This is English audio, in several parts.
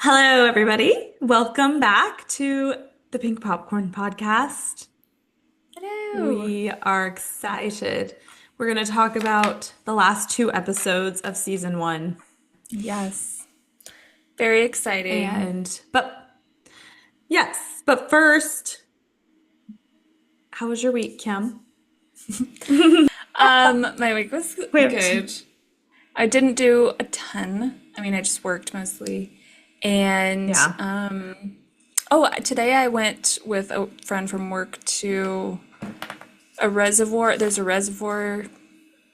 Hello, everybody. Welcome back to the Pink Popcorn Podcast. Hello. We are excited. We're going to talk about the last two episodes of season one. Yes. Very exciting. But first, how was your week, Kim? My week was We have two. good. I didn't do a ton. I mean, I just worked mostly. And Yeah. today I went with a friend from work to a reservoir. There's a reservoir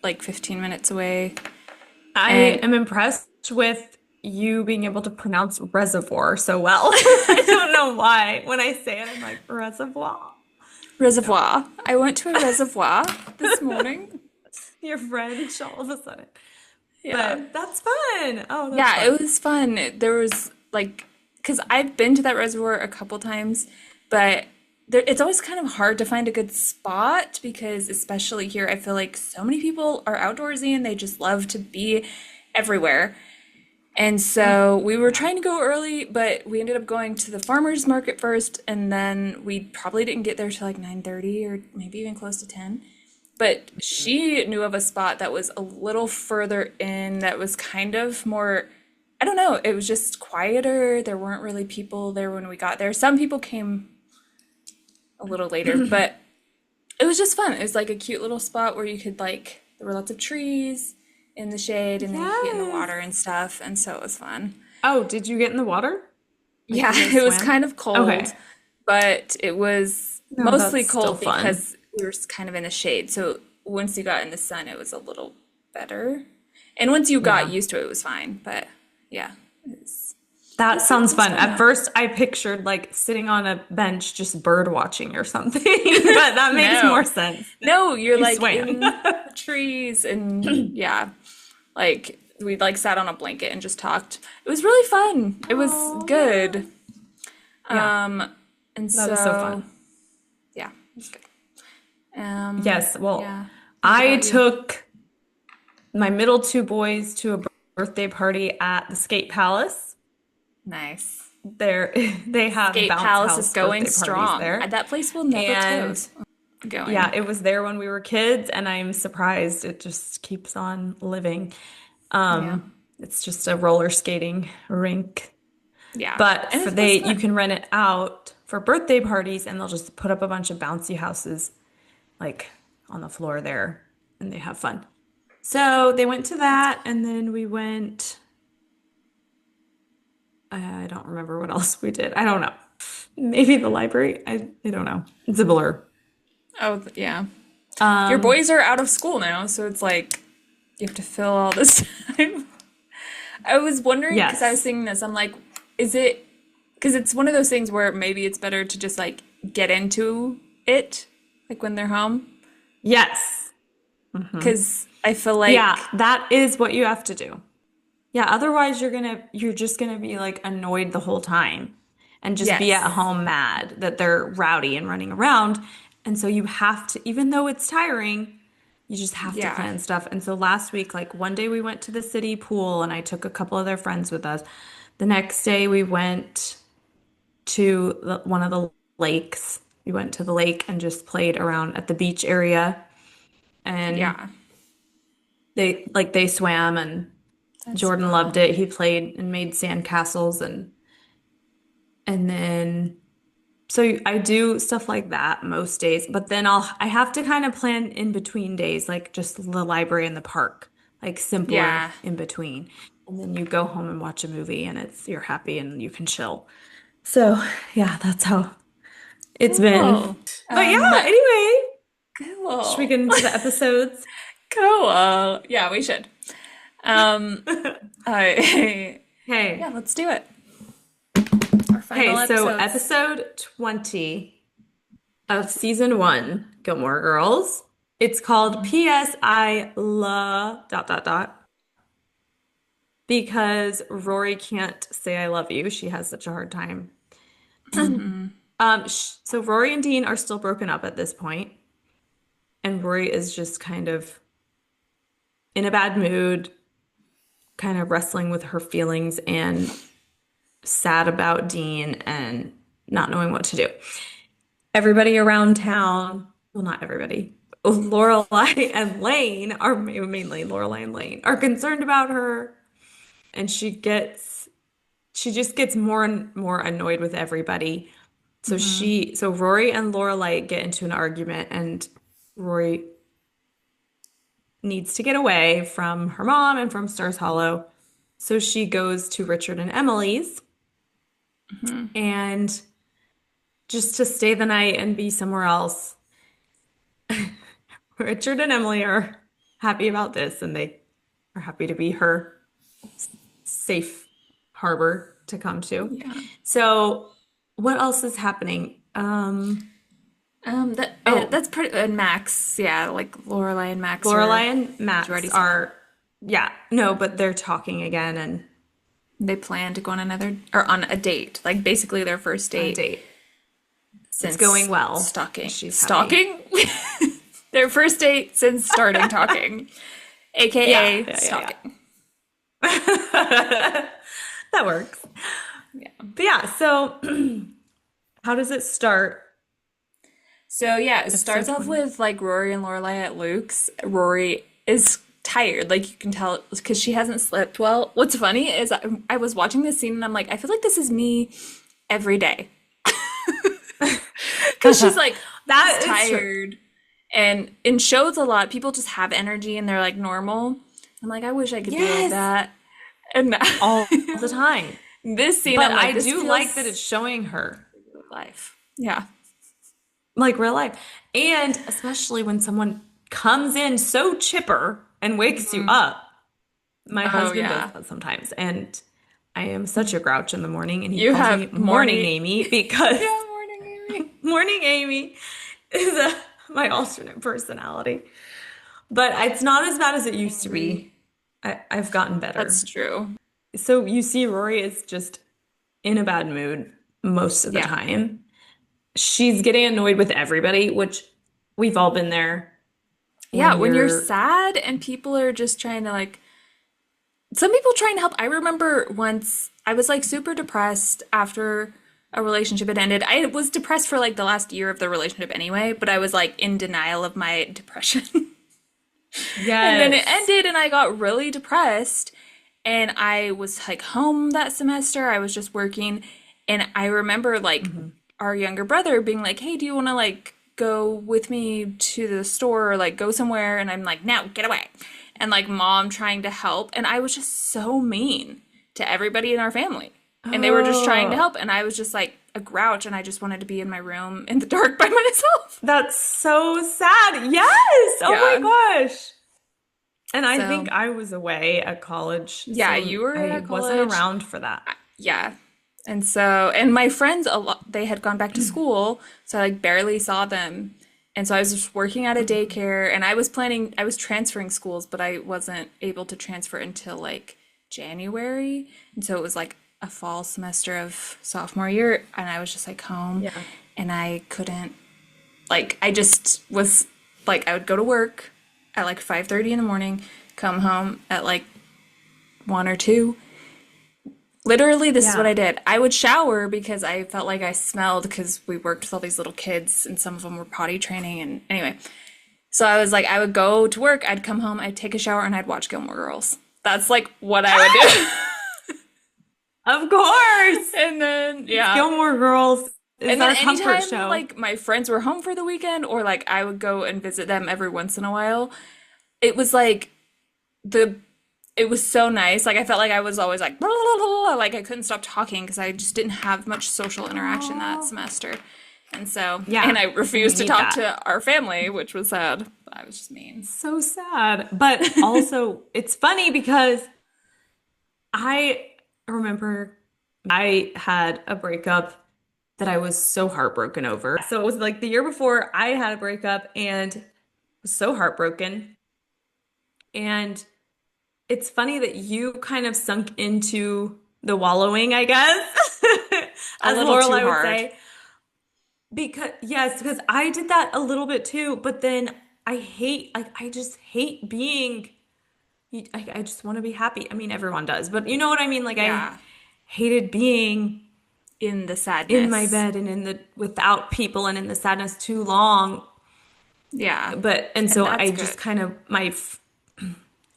like 15 minutes away. I And am impressed with you being able to pronounce reservoir so well. I don't know why. When I say it, I'm like, reservoir. No. I went to a reservoir this morning. You're French all of a sudden. Yeah. But that's fun. Oh, that's Yeah, fun. it was fun. There was like, because I've been to that reservoir a couple times, but it's always kind of hard to find a good spot because, especially here, I feel like so many people are outdoorsy and they just love to be everywhere. And so we were Yeah. trying to go early, but we ended up going to the farmers market first, and then we probably didn't get there till like 9:30 or maybe even close to 10. But she knew of a spot that was a little further in that was kind of more, I don't know, it was just quieter. There weren't really people there when we got there. Some people came a little later, but it was just fun. It was like a cute little spot where you could like, there were lots of trees in the shade and then you could get in the Yes. water and stuff. And so it was fun. Oh, did you get in the water? Like Yeah, you guys it was swam? kind of cold, Okay. but it was No, mostly that's still cold fun. because we were kind of in the shade. So once you got in the sun, it was a little better. And once you got Yeah. used to it, it was fine. But yeah, That it sounds was fun. fun At though. first, I pictured like sitting on a bench just bird watching or something, but that makes more No, sense. no, you're You like swam. in the trees and yeah, like we like sat on a blanket and just talked. It was really fun. It was Oh, yeah. good. Yeah, And that is so so fun. yeah, it was good. Yes. Well, Yeah. What I about you? took my middle two boys to a birthday party at the Skate Palace. Nice. There, they have Skate bounce Palace is house going birthday parties strong. there. That place will never And close. yeah, Going. it was there when we were kids, and I'm surprised it just keeps on living. Yeah. It's just a roller skating rink. Yeah. But And for it was they you fun. can rent it out for birthday parties and they'll just put up a bunch of bouncy houses like on the floor there and they have fun. So they went to That's that cool. and then we went I don't remember what else we did. I don't know. Maybe the library. I don't know. It's a blur. Oh, yeah. Your Um, boys are out of school now, so it's like you have to fill all this time. I was wondering because I was yes. thinking this. I'm like, is it because it's one of those things where maybe it's better to just like get into it, like when they're home? Yes. Hmm. Because I feel Yeah, like, that is what you have to do. Yeah, otherwise you're just gonna be like annoyed the whole time and just be at yes. home mad that they're rowdy and running around. And so you have to, even though it's tiring, you just have to Yeah. plan stuff. And so last week, like one day we went to the city pool and I took a couple of their friends with us. The next day we went to one of the lakes. We went to the lake and just played around at the beach area. And Yeah. they swam and That's Jordan loved fun. it. He played and made sand castles and then so I do stuff like that most days, but then I have to kind of plan in between days, like just the library and the park, like simpler Yeah. in between. And then you go home and watch a movie and you're happy and you can chill. So, yeah, that's how it's been. Cool. But yeah, Um, anyway, should we cool. get into the episodes? Cool. Yeah, we should. Um, I, yeah, Hey, let's do it. Our hey, final so episodes. episode 20 of season one, Gilmore Girls. It's called P.S. I love dot dot dot because Rory can't say I love you. She has such a hard time. So Rory and Dean are still broken up at this point, and Rory is just kind of in a bad mood, kind of wrestling with her feelings and sad about Dean and not knowing what to do. Everybody around town, well, not everybody, Lorelai and Lane are mainly Lorelai and Lane are concerned about her, and she just gets more and more annoyed with everybody. So Rory and Lorelai get into an argument, and Rory needs to get away from her mom and from Stars Hollow. So she goes to Richard and Emily's and just to stay the night and be somewhere else. Richard and Emily are happy about this and they are happy to be her safe harbor to come to. Yeah. So, what else is happening? Oh, That's pretty. And Max, yeah, like Lorelai and Max Lorelai are. and Did you already Max say that? are, yeah, no, but they're talking again and They plan to go on another or on a date, like basically their first on a date date. It's since going well. stalking. She's happy. Stalking? Their first date since starting talking, Yeah, aka yeah, yeah, stalking. yeah. That works. Yeah. But yeah, so how does it start? So yeah, it Episode starts off 20. with like Rory and Lorelai at Luke's. Rory is tired, like you can tell because she hasn't slept well. What's funny is I was watching this scene and I'm like, I feel like this is me every day. Because she's like That is true. tired. And in shows a lot, people just have energy and they're like normal. I'm like, I wish I could be like Yes, that. And all the time. this scene, But I'm I like, this do like that it's feels showing her life. Yeah. like real life. And especially when someone comes in so chipper and wakes you up. My Oh husband does yeah. that sometimes. And I am such a grouch in the morning. And he You calls me have Morning morning. Amy because Yeah, morning, Amy. Morning Amy is my alternate personality. But it's not as bad as it used to Angry. be. I've gotten That's better. true. So you see, Rory is just in a bad mood most of the Yeah. time. She's getting annoyed with everybody, which we've all been there Yeah, when when you're you're, sad and people are just trying to like some people trying to help. I remember once I was like super depressed after a relationship had ended. I was depressed for like the last year of the relationship anyway, but I was like in denial of my depression. And then it yes. ended and I got really depressed and I was like home that semester. I was just working and I remember like Mhm. our younger brother being like, "Hey, do you want to like go with me to the store or like go somewhere?" And I'm like, "No, get away." And like mom trying to help and I was just so mean to everybody in our family. And they were just trying to Oh, help and I was just like a grouch and I just wanted to be in my room in the dark by myself. that's so sad. Yes. Oh Yeah. my gosh. And I think So, I was away at college, yeah, so you were I at wasn't college. around for that. Yeah. And so, and my friends, a lot, they had gone back to school, so I like barely saw them. And so I was just working at a daycare, and I was planning, I was transferring schools, but I wasn't able to transfer until like January. And so it was like a fall semester of sophomore year, and I was just like home, Yeah. and I couldn't, like, I just was like, I would go to work at like 5:30 in the morning, come home at like 1 or 2. Literally, this is what Yeah. I did. I would shower because I felt like I smelled because we worked with all these little kids and some of them were potty training. And anyway, so I was like, I would go to work, I'd come home, I'd take a shower, and I'd watch Gilmore Girls. That's like what I would do. Of course. And then, yeah. Gilmore Girls is And then our comfort anytime show. like my friends were home for the weekend or like I would go and visit them every once in a while, it was like the it was so nice. Like I felt like I was always like blah, blah, blah, blah, like I couldn't stop talking because I just didn't have much social interaction that Oh, semester. And so, and yeah. I You refused to need talk that. to our family, which was sad. I was just mean. So sad. But also, it's funny because I remember I had a breakup that I was so heartbroken over. So it was like the year before I had a breakup and was so heartbroken. And it's funny that you kind of sunk into the wallowing, I guess, A as little too Lorelai would hard. say. Because, yes, because I did that a little bit too, but then I just hate being, I just want to be happy. I mean, everyone does, but you know what I mean? Like, Yeah. hated being In the in my sadness. bed and in the without people and in the sadness too long. Yeah. But and And so that's I just good. kind of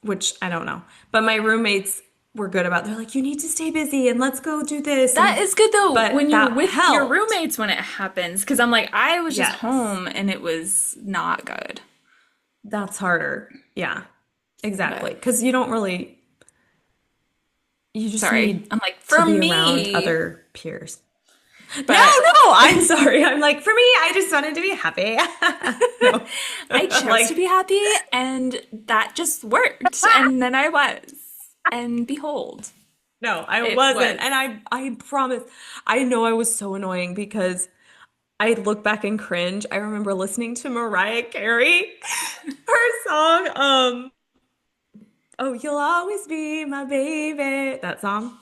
which I don't know. But my roommates were good about they're like, you need to stay busy and let's go do this. That And is good though but when you're that with your helped. roommates when it happens. Because I'm like, I was just Yes. home and it was not good. That's harder. Yeah, exactly. But Because you don't really, you just sorry. need I'm like, to for be around me. other peers. No, But no, I'm sorry. I'm like, for me, I just wanted to be happy. No, I I'm chose to like, be happy and that just worked. And then I was. And behold, no, I it wasn't. was. And I promise, I know I was so annoying because I look back and cringe. I remember listening to Mariah Carey, her song, Oh, You'll Always Be My Baby, that song.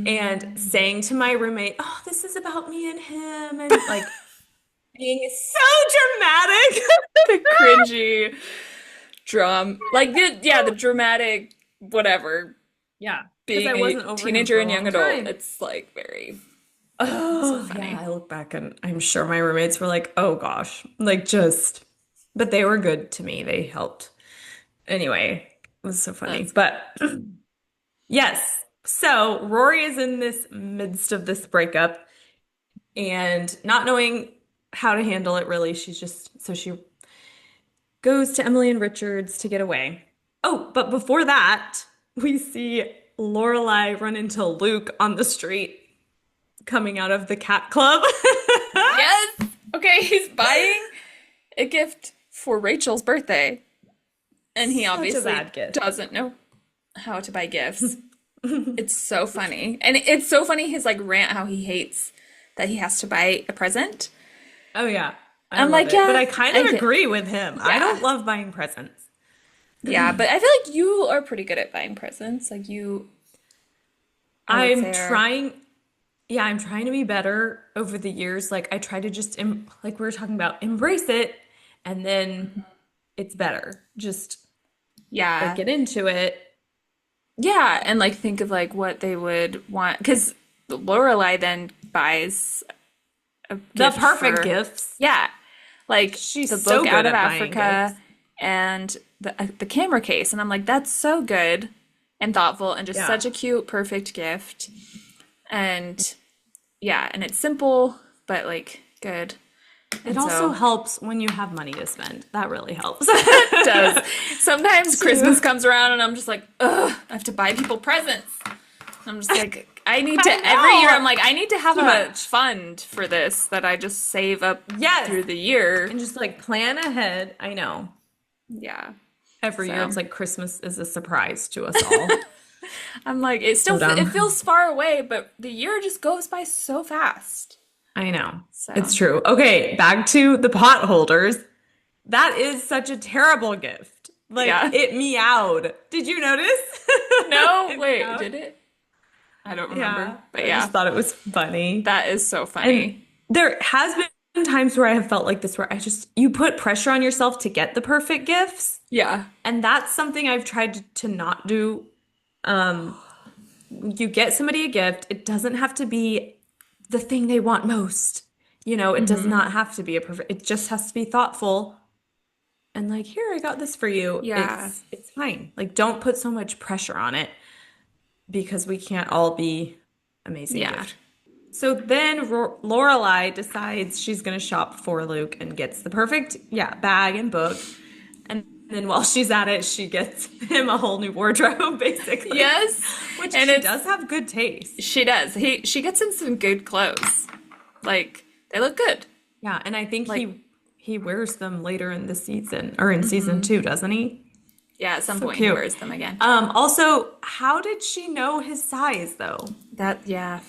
And saying to my roommate, "Oh, this is about me and him," and like being so dramatic. The cringy like the dramatic whatever. Yeah, because I Being a wasn't over him teenager for a and young long adult, time. it's like very so Oh, yeah, funny. I look back and I'm sure my roommates were like, "Oh gosh," like just, but they were good to me. They helped. Anyway, it was so funny. That's good. But yes, so Rory is in this midst of this breakup and not knowing how to handle it really. She's just so she goes to Emily and Richards to get away. Oh, but before that, we see Lorelai run into Luke on the street coming out of the cat club. Yes. Okay, he's buying a gift for Rachel's birthday, and he Such a obviously bad gift. doesn't know how to buy gifts. It's so funny. And it's so funny his like rant how he hates that he has to buy a present. Oh yeah, I I'm love like, it. But yeah, I kind I of get agree with him. I yeah. don't love buying presents. Yeah, but I feel like you are pretty good at buying presents. Like you I would I'm say are trying, yeah, I'm trying to be better over the years. Like I try to just like we were talking about, embrace it and then it's better. Just like yeah. get into it. Yeah, and like think of like what they would want because Lorelai then buys a The gift perfect for gifts. yeah, like the She's book so Out good of at buying Africa gifts. and the camera case, and I'm like that's so good and thoughtful and just Yeah. such a cute, perfect gift. And yeah, and it's simple but like good. It And also so helps when you have money to spend. That really helps. it does. Sometimes Christmas To, comes around and I'm just like, ugh, I have to buy people presents. I'm just like, I need I to, every year, I'm know, like, I need to have too a much. fund for this that I just save up Yes. through the year. And just like plan ahead. I know. Yeah. Every year So it's like Christmas is a surprise to us all. I'm like, So it dumb. feels far away, but the year just goes by so fast. I know. It's So, true. Okay, back to the pot holders. That is such a terrible gift. Like yeah. it meowed. Did you notice? No, It wait, meowed. did it? I don't remember. Yeah, But I just yeah, thought it was funny. that is so And funny. there has been times where I have felt like this, where you put pressure on yourself to get the perfect gifts. Yeah. And that's something I've tried to not do. Um, you get somebody a gift, it doesn't have to be the thing they want most. It does not have to be a perfect, it just has to be thoughtful. And like, here, I got this for you. Yeah. It's fine. Like, don't put so much pressure on it because we can't all be amazing Yeah. gift. So then Lorelai decides she's going to shop for Luke and gets the perfect, yeah, bag and book. And then while she's at it, she gets him a whole new wardrobe, basically, Yes. which And she it's does have good taste. she does. She gets in some good clothes. Like they look good. Yeah, and I think Like he wears them later in the season or in season two, doesn't he? yeah, at some So point he cute. wears them again. Also, how did she know his size though? That yeah.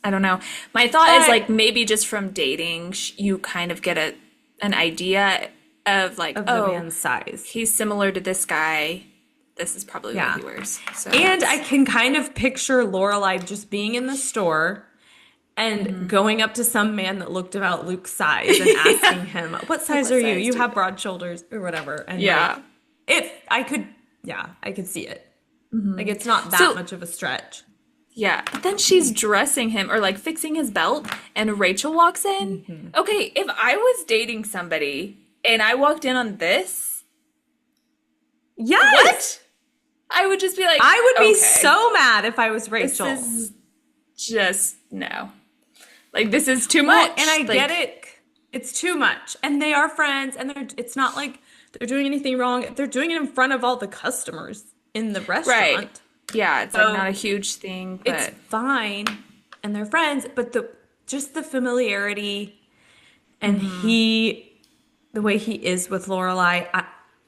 I don't know. My thought is I like maybe just from dating you kind of get an idea of like, of the oh, man's size. he's similar to this guy. This is probably what Yeah. he wears. So And I that's can kind of picture Lorelai just being in the store and going up to some man that looked about Luke's size and yeah. asking him, "What Like size what are you? size You do you have wear? broad shoulders or whatever." And like Yeah. if I could, yeah, I could see it. Like it's not that So much of a stretch. Yeah, but then she's dressing him or like fixing his belt, and Rachel walks in. Mhm. Okay, if I was dating somebody and I walked in on this, Yes. what? I would just be like, I would be okay, so mad if I was this Rachel. is just no. Like, this is too Well, and much. I get Like, it. It's too much. And they are friends and it's not like they're doing anything wrong. They're doing it in front of all the customers in the right. restaurant. Yeah, it's like not a So huge thing, it's but fine and they're friends, but the just the familiarity and hmm, the way he is with Lorelai,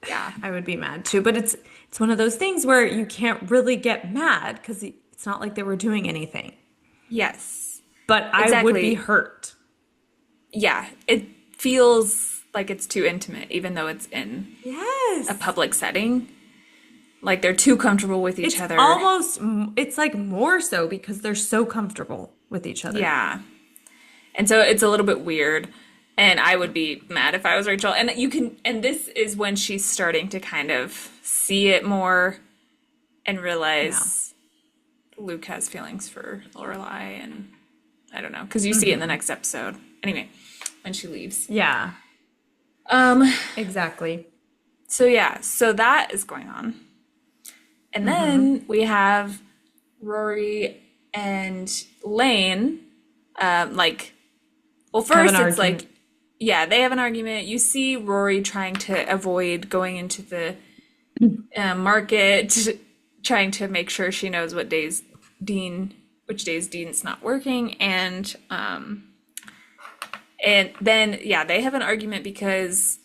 yeah. I would be mad too. But it's one of those things where you can't really get mad because it's not like they were doing anything. Yes. But I would be Exactly. hurt. Yeah, it feels like it's too intimate, even though it's in a Yes. public setting. Like they're too comfortable with each It's other. almost, it's like more so because they're so comfortable with each other. Yeah. And so it's a little bit weird. And I would be mad if I was Rachel. And you can, and this is when she's starting to kind of see it more and Yeah. realize Luke has feelings for Lorelai. And I don't know, because you see it in the Hmm. next episode. Anyway, when she leaves. Yeah, Um, exactly. so yeah, so that is going on. And Hmm. then we have Rory and Lane, like, well, Have an first it's argument. like, yeah, they have an argument. You see Rory trying to avoid going into the market, trying to make sure she knows which days Dean's not working, and then yeah, they have an argument because,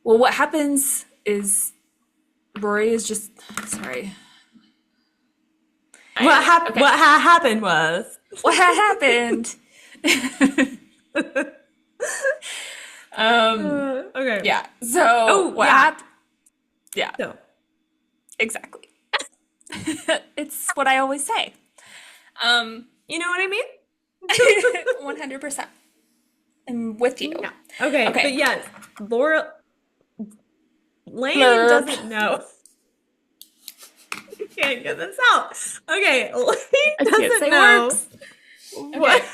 well, what happens is Rory is just sorry. Okay, What happened was, what happened? Um, okay. yeah. So Oh, what yeah. happened? Yeah, So, exactly. It's what I always say. Um, you know what I mean? 100%. I'm with you. Yeah. Okay, but Okay. yes, Laura Lane Blurp. doesn't know. I can't get this out. Okay, I Lane can't doesn't say know words. what Okay.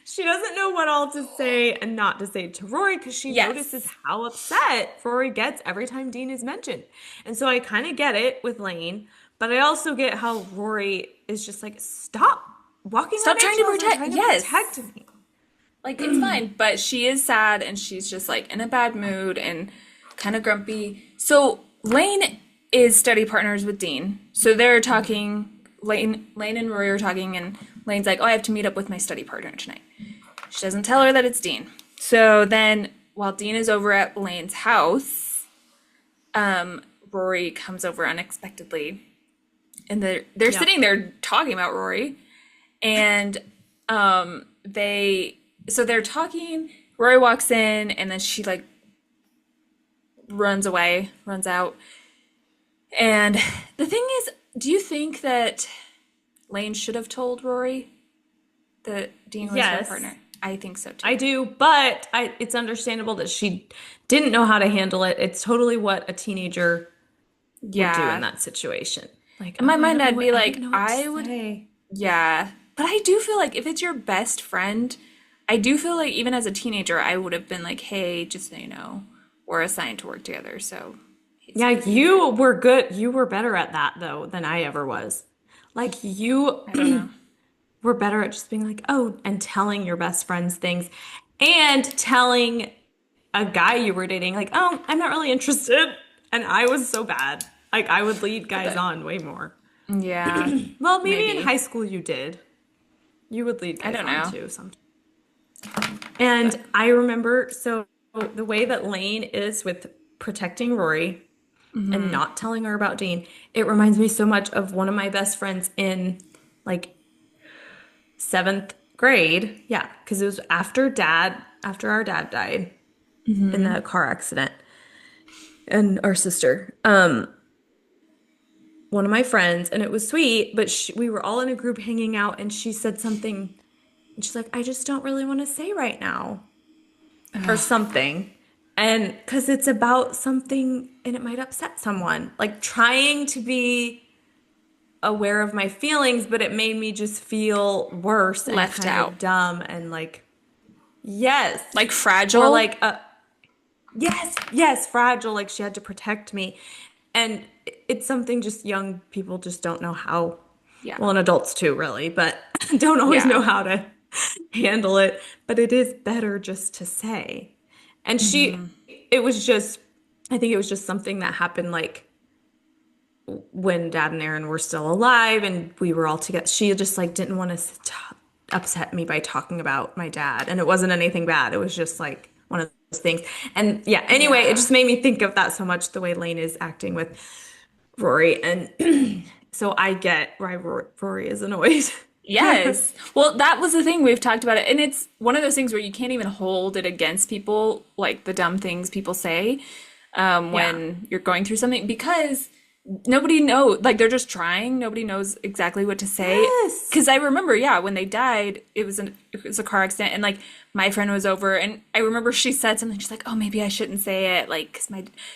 she doesn't know what all to say and not to say to Rory because she notices Yes. how upset Rory gets every time Dean is mentioned. And so I kind of get it with Lane, but I also get how Rory is just like, stop walking on Stop trying to eggshells and protect. trying to protect Yes. me. Like, it's fine, but she is sad and she's just like in a bad mood and kind of grumpy. So Lane is study partners with Dean. So they're talking. Lane and Rory are talking, and Lane's like, "Oh, I have to meet up with my study partner tonight." She doesn't tell her that it's Dean. So then, while Dean is over at Lane's house, Rory comes over unexpectedly, and they're Yep. sitting there talking about Rory, and they so they're talking. Rory walks in, and then she like runs away, runs out. And the thing is, do you think that Lane should have told Rory that Dean was her Yes, partner? I think so too. I do, but it's understandable that she didn't know how to handle it. It's totally what a teenager would do in Yeah. that situation. Like, In my oh, mind, I'd be I didn't like, know what to I would, say. yeah. But I do feel like if it's your best friend, I do feel like even as a teenager, I would have been like, hey, just so you know, we're assigned to work together, so he's Yeah, gonna be here. you were good. You were better at that though than I ever was. Like you I don't know. were better at just being like, oh, and telling your best friends things and telling a guy you were dating, like, oh, I'm not really interested. And I was so bad. Like I would lead guys But on way more. yeah, Well, maybe in maybe. high school you did. You would lead I guys don't on know. too sometimes. And But I remember so the way that Lane is with protecting Rory and not telling her about Dean, it reminds me so much of one of my best friends in like seventh grade. Yeah, because it was after our dad died in the car accident and our sister. One of my friends, and it was sweet, but we were all in a group hanging out, and she said something, and she's like, I just don't really want to say right now, or something. And because it's about something and it might upset someone, like trying to be aware of my feelings, but it made me just feel worse and Left kind out. of dumb and like, yes. Like Or fragile? like, yes, yes, fragile, like she had to protect me. And it's something just young people just don't know how, Yeah. well, and adults too, really, but don't always know Yeah. how to handle it. But it is better just to say. And it was just, I think it was just something that happened like when Dad and Aaron were still alive and we were all together. She just like didn't want to upset me by talking about my dad. And it wasn't anything bad. It was just like one of those things. And yeah, anyway, it Yeah. just made me think of that so much, the way Lane is acting with Rory. And so I get why Rory is annoyed. Yes. Well, that was the thing we've talked about it. And it's one of those things where you can't even hold it against people, like the dumb things people say Yeah. when you're going through something, because nobody knows, like they're just trying. Nobody knows exactly what to say. Yes. Because I remember, yeah, when they died, it was a car accident, and like my friend was over, and I remember she said something. She's like, "Oh, maybe I shouldn't say it," like, 'cause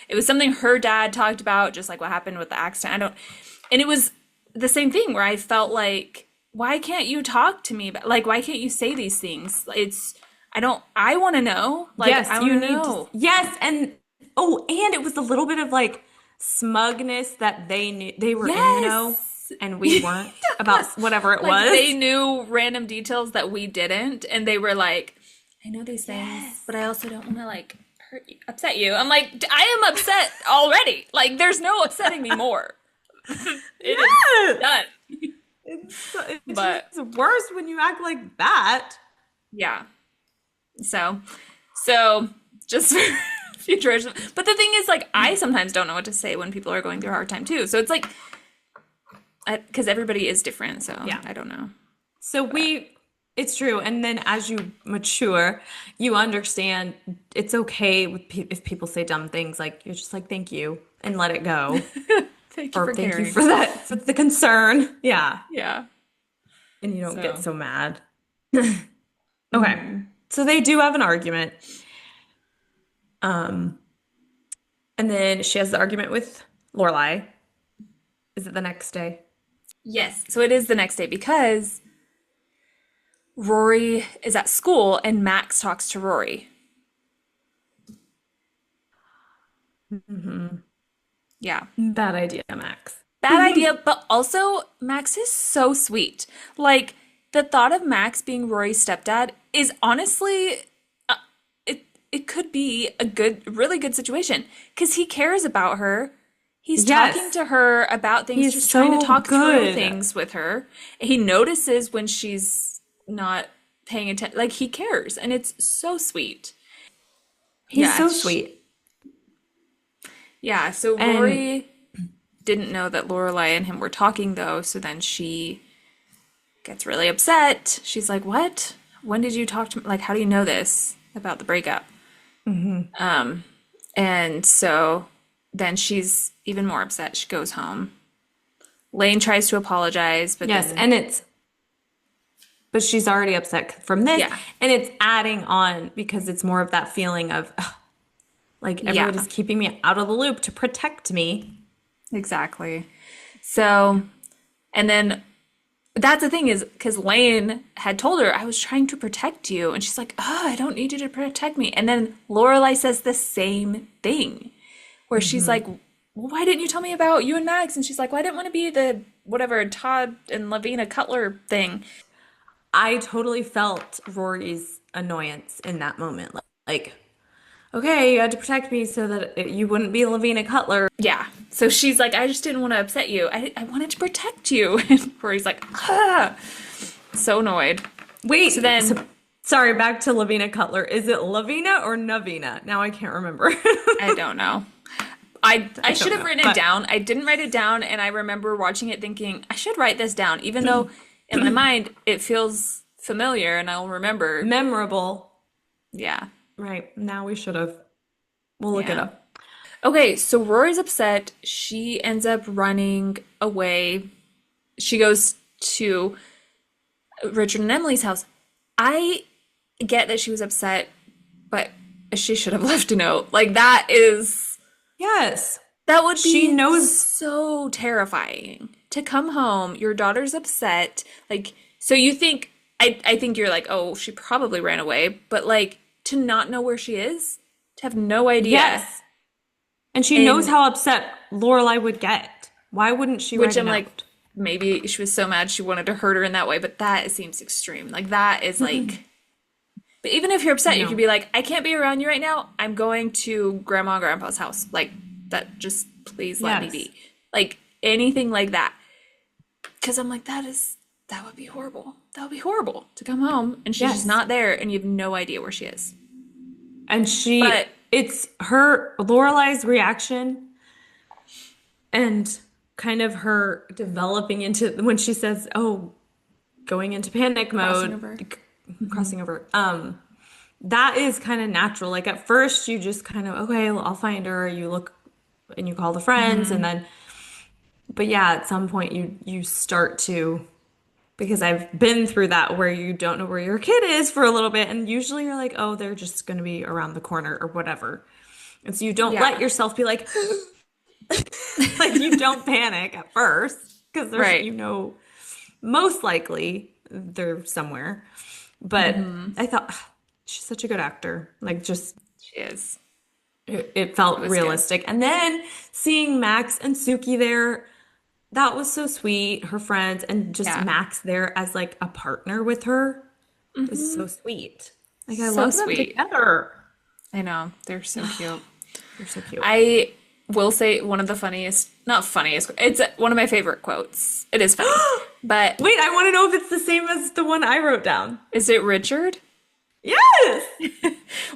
it was something her dad talked about, just like what happened with the accident. I don't, and it was the same thing where I felt like, why can't you talk to me about, like, why can't you say these things? I don't, I want to know, like, Yes, I want you to need to. know. Yes, and oh, and it was a little bit of like smugness that they knew they were in the know Yes. and we weren't about whatever it Like they was. knew random details that we didn't, and they were like, I know these things, Yes. but I also don't want to like hurt you, upset you. I'm like, I am upset already. Like, there's no upsetting me more. It is Yes. done. It's But just worse when you act like that. yeah, so so just for future. But the thing is, like, I sometimes don't know what to say when people are going through a hard time too. So it's like, because everybody is different. So Yeah. I don't know. So But it's true. And then as you mature, you understand it's okay with if people say dumb things. Like you're just like, thank you, and let it go. thank you Or for thank you caring. for that, for the concern. Yeah. Yeah. And you don't get So. so mad. Okay. So they do have an argument. Um, and then she has the argument with Lorelai. Is it the next day? Yes. So it is the next day because Rory is at school and Max talks to Rory. Hmm. Yeah. Bad idea, Max. Bad idea, but also Max is so sweet. Like, the thought of Max being Rory's stepdad is honestly, it it could be a really good situation because he cares about her. He's talking Yes, to her about things, he's just trying to so talk through good. things with her. He notices when she's not paying attention. Like, he cares, and it's so sweet. He's Yeah, so sweet. yeah. So And Rory didn't know that Lorelai and him were talking though, so then she gets really upset. She's like, "What? When did you talk to me? Like, how do you know this about the breakup?" mhm. And so then she's even more upset. She goes home. Lane tries to apologize, but Yes, then and but she's already upset from this, yeah. and it's adding on because it's more of that feeling of ugh, like Yeah, everybody's keeping me out of the loop to protect me. exactly. So, and then that's the thing is because Lane had told her, I was trying to protect you. And she's like, oh, I don't need you to protect me. And then Lorelai says the same thing, where she's Hmm. like, well, why didn't you tell me about you and Max? And she's like, well, I didn't want to be the whatever Todd and Lavina Cutler thing. I totally felt Rory's annoyance in that moment. Like, okay, you had to protect me so that you wouldn't be Lavina Cutler. Yeah. So she's like, I just didn't want to upset you. I wanted to protect you. And Rory's like, ah, so annoyed. So Wait, then sorry, back to Lavina Cutler. Is it Lavina or Navina? Now I can't remember. I don't know. I I should don't have know, written it but down. I didn't write it down, and I remember watching it thinking, I should write this down, even though in my mind it feels familiar and I'll remember. memorable. Yeah. Right, now we should have. We'll look it Yeah. up. Okay, so Rory's upset. She ends up running away. She goes to Richard and Emily's house. I get that she was upset, but she should have left a note. Like, that Yes, would she be knows. so terrifying to come home, your daughter's upset, like, so you think, I think you're like, oh, she probably ran away, but like, to not know where she is, to have no idea, Yes. And she knows and how upset Lorelai would get. Why wouldn't she which write a I'm like, note? maybe she was so mad she wanted to hurt her in that way, but that seems extreme. Like, that is like, but even if you're I upset, you could know. be like, I can't be around you right now. I'm going to grandma and grandpa's house. Like, that, just please let me Yes. be. Like, anything like that. Because I'm like, that would be horrible. That would be horrible to come home and she's just Yes. not there and you have no idea where she is. And But it's her, Lorelai's reaction and kind of her developing into when she says, "Oh, going into panic crossing mode, over. crossing over." That is kind of natural. Like at first, you just kind of, okay, well, I'll find her. You look and you call the friends, and then, but yeah, at some point, you start to because I've been through that where you don't know where your kid is for a little bit, and usually you're like, oh, they're just going to be around the corner or whatever. And so you don't let Yeah. yourself be like, like you don't panic at first because there's, Right. most likely they're somewhere. But I thought she's such a good actor. Like just She is. it It felt was good. realistic. And then seeing Max and Suki there, that was so sweet. Her friends and just Yeah. Max there as like a partner with her was so sweet. Like I So love them sweet. together. I know. They're so cute. They're so cute. I will say one of the funniest, not funniest, it's one of my favorite quotes. It is funny. But Wait, I want to know if it's the same as the one I wrote down. is it Richard? Yes.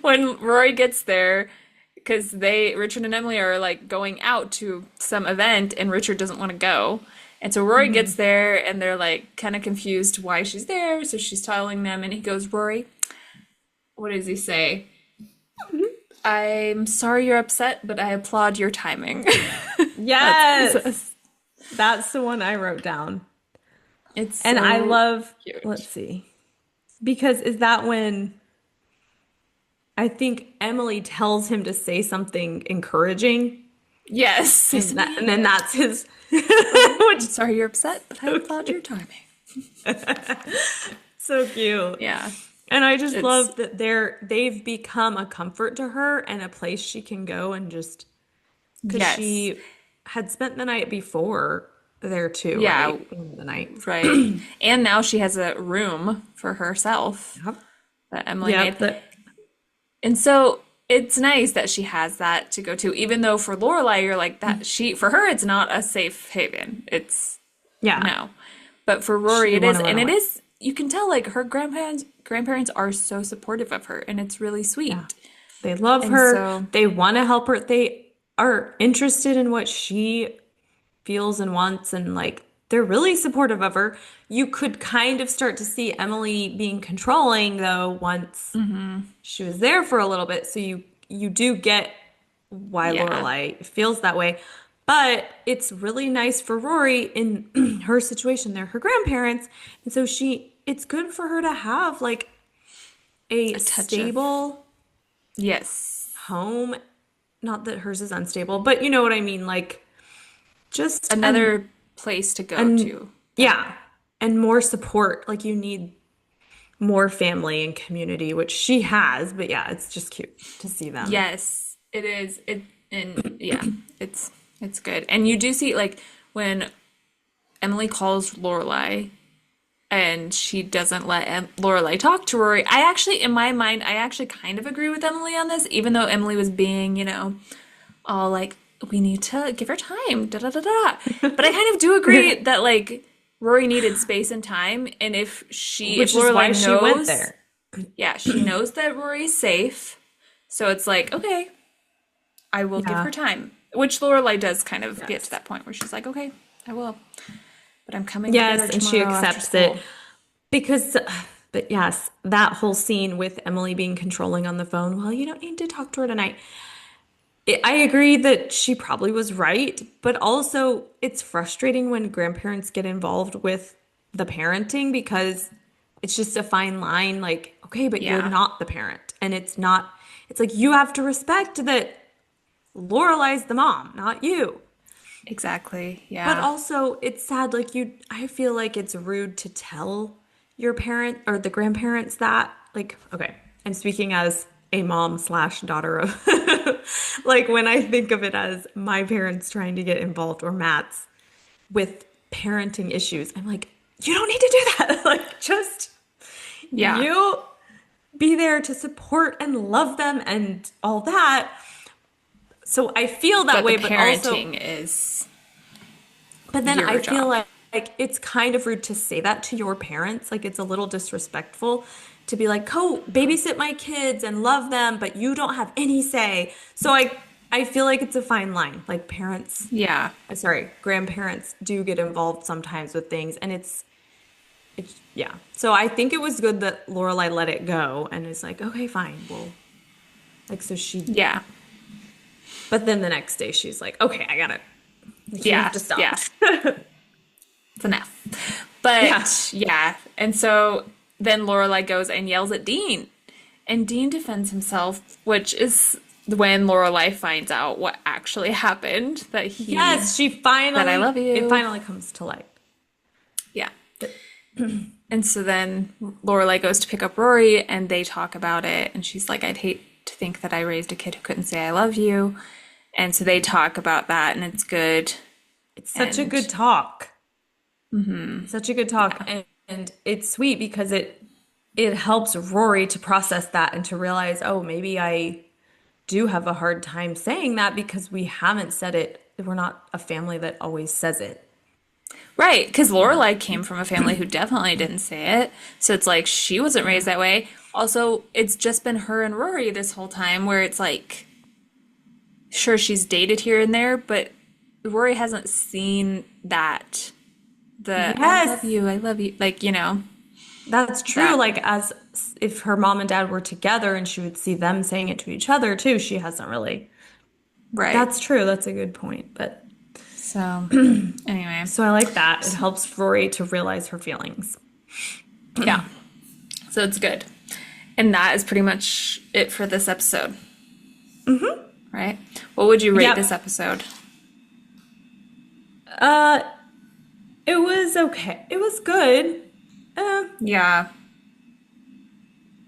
When Rory gets there, because Richard and Emily are like going out to some event and Richard doesn't want to go. And so Rory gets there and they're like kind of confused why she's there. So she's telling them and he goes, Rory, what does he say? I'm sorry you're upset, but I applaud your timing. That's what he Yes. says. That's the one I wrote down. It's And I so love, let's cute. see, because is that when I think Emily tells him to say something encouraging, Yes. Say and something. then that's his, Rory, which I'm is sorry you're upset, but I so applaud your cute. timing. So cute. Yeah. And I just It's love that they've become a comfort to her and a place she can go and just because yes. she had spent the night before there too, Yeah, right? One of the nights. right. And now she has a room for herself Yep. that Emily Yep. made. And so it's nice that she has that to go to, even though for Lorelai, you're like that for her, it's not a safe haven. It's Yeah. no. But for Rory, She it want is, to run and it away. is, you can tell like her grandparents are so supportive of her, and it's really Yeah. sweet. They love And her. so, They want to help her. They are interested in what she feels and wants and like they're really supportive of her. You could kind of start to see Emily being controlling though once she was there for a little bit. So you do get why yeah. Lorelai feels that way. But it's really nice for Rory in her situation. They're her grandparents. And so it's good for her to have like a A touch of, stable yes, home. Not that hers is unstable, but you know what I mean. Like just another place to go an to that, yeah, and more support. Like you need more family and community, which she has. But yeah, it's just cute to see them. yes, it is. And yeah, it's, it's good. And you do see like when Emily calls Lorelai and she doesn't let Lorelai talk to Rory. I actually, in my mind, I actually kind of agree with Emily on this, even though Emily was being, all like, we need to give her time, da da da da. But I kind of do agree that like Rory needed space and time, and if Which is why Lorelai she went knows, there. yeah, she knows that Rory's safe, so it's like, okay, I will give her Yeah. time. Which Lorelai does kind of get to Yes. that point where she's like, okay, I will, but I'm coming to get her Yes, and she tomorrow after accepts it school. because, but yes, that whole scene with Emily being controlling on the phone. Well, you don't need to talk to her tonight. I agree that she probably was right, but also it's frustrating when grandparents get involved with the parenting because it's just a fine line. Like, okay, but you're Yeah. not the parent. And it's not, it's like you have to respect that Lorelai's the mom, not you. Exactly. But Yeah. also, it's sad. Like, I feel like it's rude to tell your parent or the grandparents that. Like, okay, I'm speaking as a mom slash daughter of, like, when I think of it as my parents trying to get involved or Matt's with parenting issues, I'm like, you don't need to do that. Like, just Yeah. you be there to support and love them and all that. So I feel that But the way, but also, parenting is but then I your feel job. like it's kind of rude to say that to your parents. Like it's a little disrespectful to be like, "Go babysit my kids and love them, but you don't have any say." So I feel like it's a fine line. Like parents, Yeah. sorry, grandparents do get involved sometimes with things, and it's yeah. So I think it was good that Lorelai let it go and is like, "Okay, fine. Well, like so she." Yeah. But then the next day she's like, "Okay, I got it. Like you have Yeah. to stop." Yeah. It's enough. Yeah. But yeah. And so then Lorelai goes and yells at Dean. And Dean defends himself, which is when Lorelai finds out what actually happened, Yes, she that I finally, love it you. finally comes to light. Yeah. And so then Lorelai goes to pick up Rory and they talk about it. And she's like, I'd hate to think that I raised a kid who couldn't say I love you. And so they talk about that and it's good. It's such a And good talk. Such a good talk. And it's sweet because it helps Rory to process that and to realize, oh, maybe I do have a hard time saying that because we haven't said it. We're not a family that always says it, right, because you know. Lorelai came from a family who definitely didn't say it. So it's like she wasn't raised Yeah. that way. Also, it's just been her and Rory this whole time where it's like, sure, she's dated here and there, but Rory hasn't seen that. The Yes, I love you, like, that's true. that. Like as if her mom and dad were together and she would see them saying it to each other too, she hasn't really. Right. That's true. That's a good point. But So, anyway, so I like that. It helps Rory to realize her feelings. yeah. So it's good. And that is pretty much it for this episode, right? What would you rate this Yep. episode? Uh, it was okay. It was good. Uh, Yeah.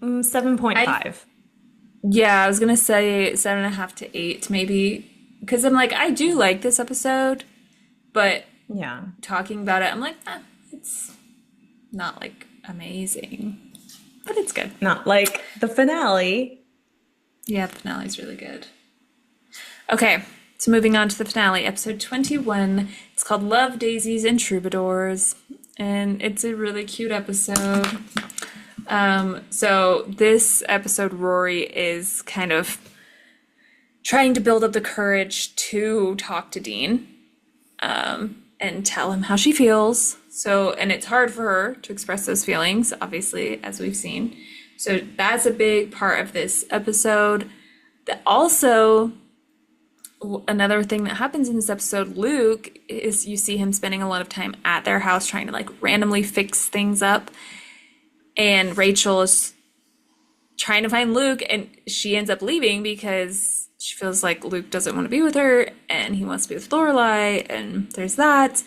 I 7.5. Yeah, I was gonna say 7.5 to 8, maybe. Because I'm like, I do like this episode, but Yeah. talking about it, I'm like, it's not like amazing. But it's good. Not like the finale. Yeah, the finale's really good. Okay, so moving on to the finale, episode 21. It's called Love, Daisies, and Troubadours. And it's a really cute episode. So this episode, Rory is kind of trying to build up the courage to talk to Dean, and tell him how she feels. So, and it's hard for her to express those feelings, obviously, as we've seen. So that's a big part of this episode. That also, another thing that happens in this episode, Luke, is you see him spending a lot of time at their house trying to like randomly fix things up. And Rachel is trying to find Luke, and she ends up leaving because she feels like Luke doesn't want to be with her, and he wants to be with Lorelai, and there's that.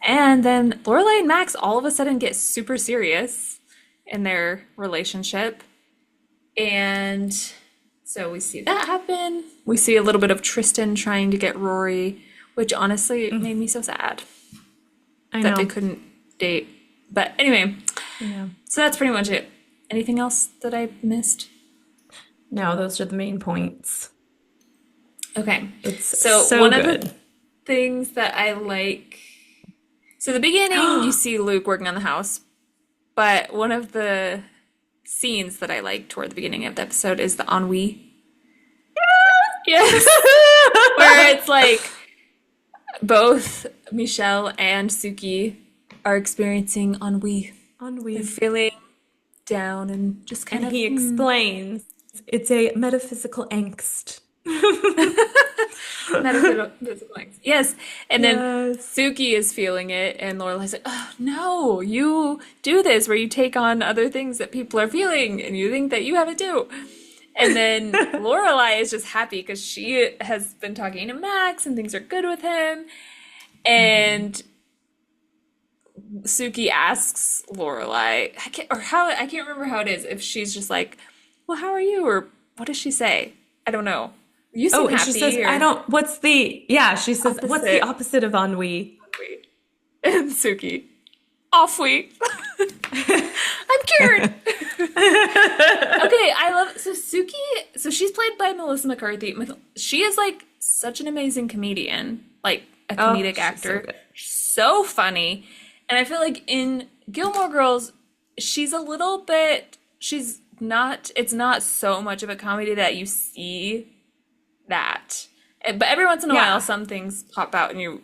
And then Lorelai and Max all of a sudden get super serious in their relationship, and so we see that happen. We see a little bit of Tristan trying to get Rory, which honestly made me so sad I that they know. couldn't date. But anyway, Yeah. so that's pretty much it. Anything else that I missed? No, those are the main points. Okay. It's So so one of the good. things that I like, so the beginning, you see Luke working on the house, but one of the scenes that I like toward the beginning of the episode is the ennui. Yes. Where it's like both Michelle and Suki are experiencing ennui. They're Ennui. feeling down and just And kind of he explains it's a metaphysical angst. metaphysical things. Yes. And then Yes. Suki is feeling it, and Lorelai's like, oh, no, you do this where you take on other things that people are feeling and you think that you have it too. And then Lorelai is just happy because she has been talking to Max and things are good with him. Hmm. And Suki asks Lorelai, I can't remember how it is. If she's just like, "Well, how are you?" or what does she say? I don't know. You seem Oh, and she says, happy I or don't, what's the, yeah, she says, what's the opposite. opposite of ennui? And Suki, off we. I'm cured. Okay, I love so Suki. So she's played by Melissa McCarthy. She is like such an amazing comedian, like a Oh, comedic she's so actor. good. So funny, and I feel like in Gilmore Girls, she's a little bit. She's not. It's not so much of a comedy that you see that. But every once in a while, Yeah. some things pop out and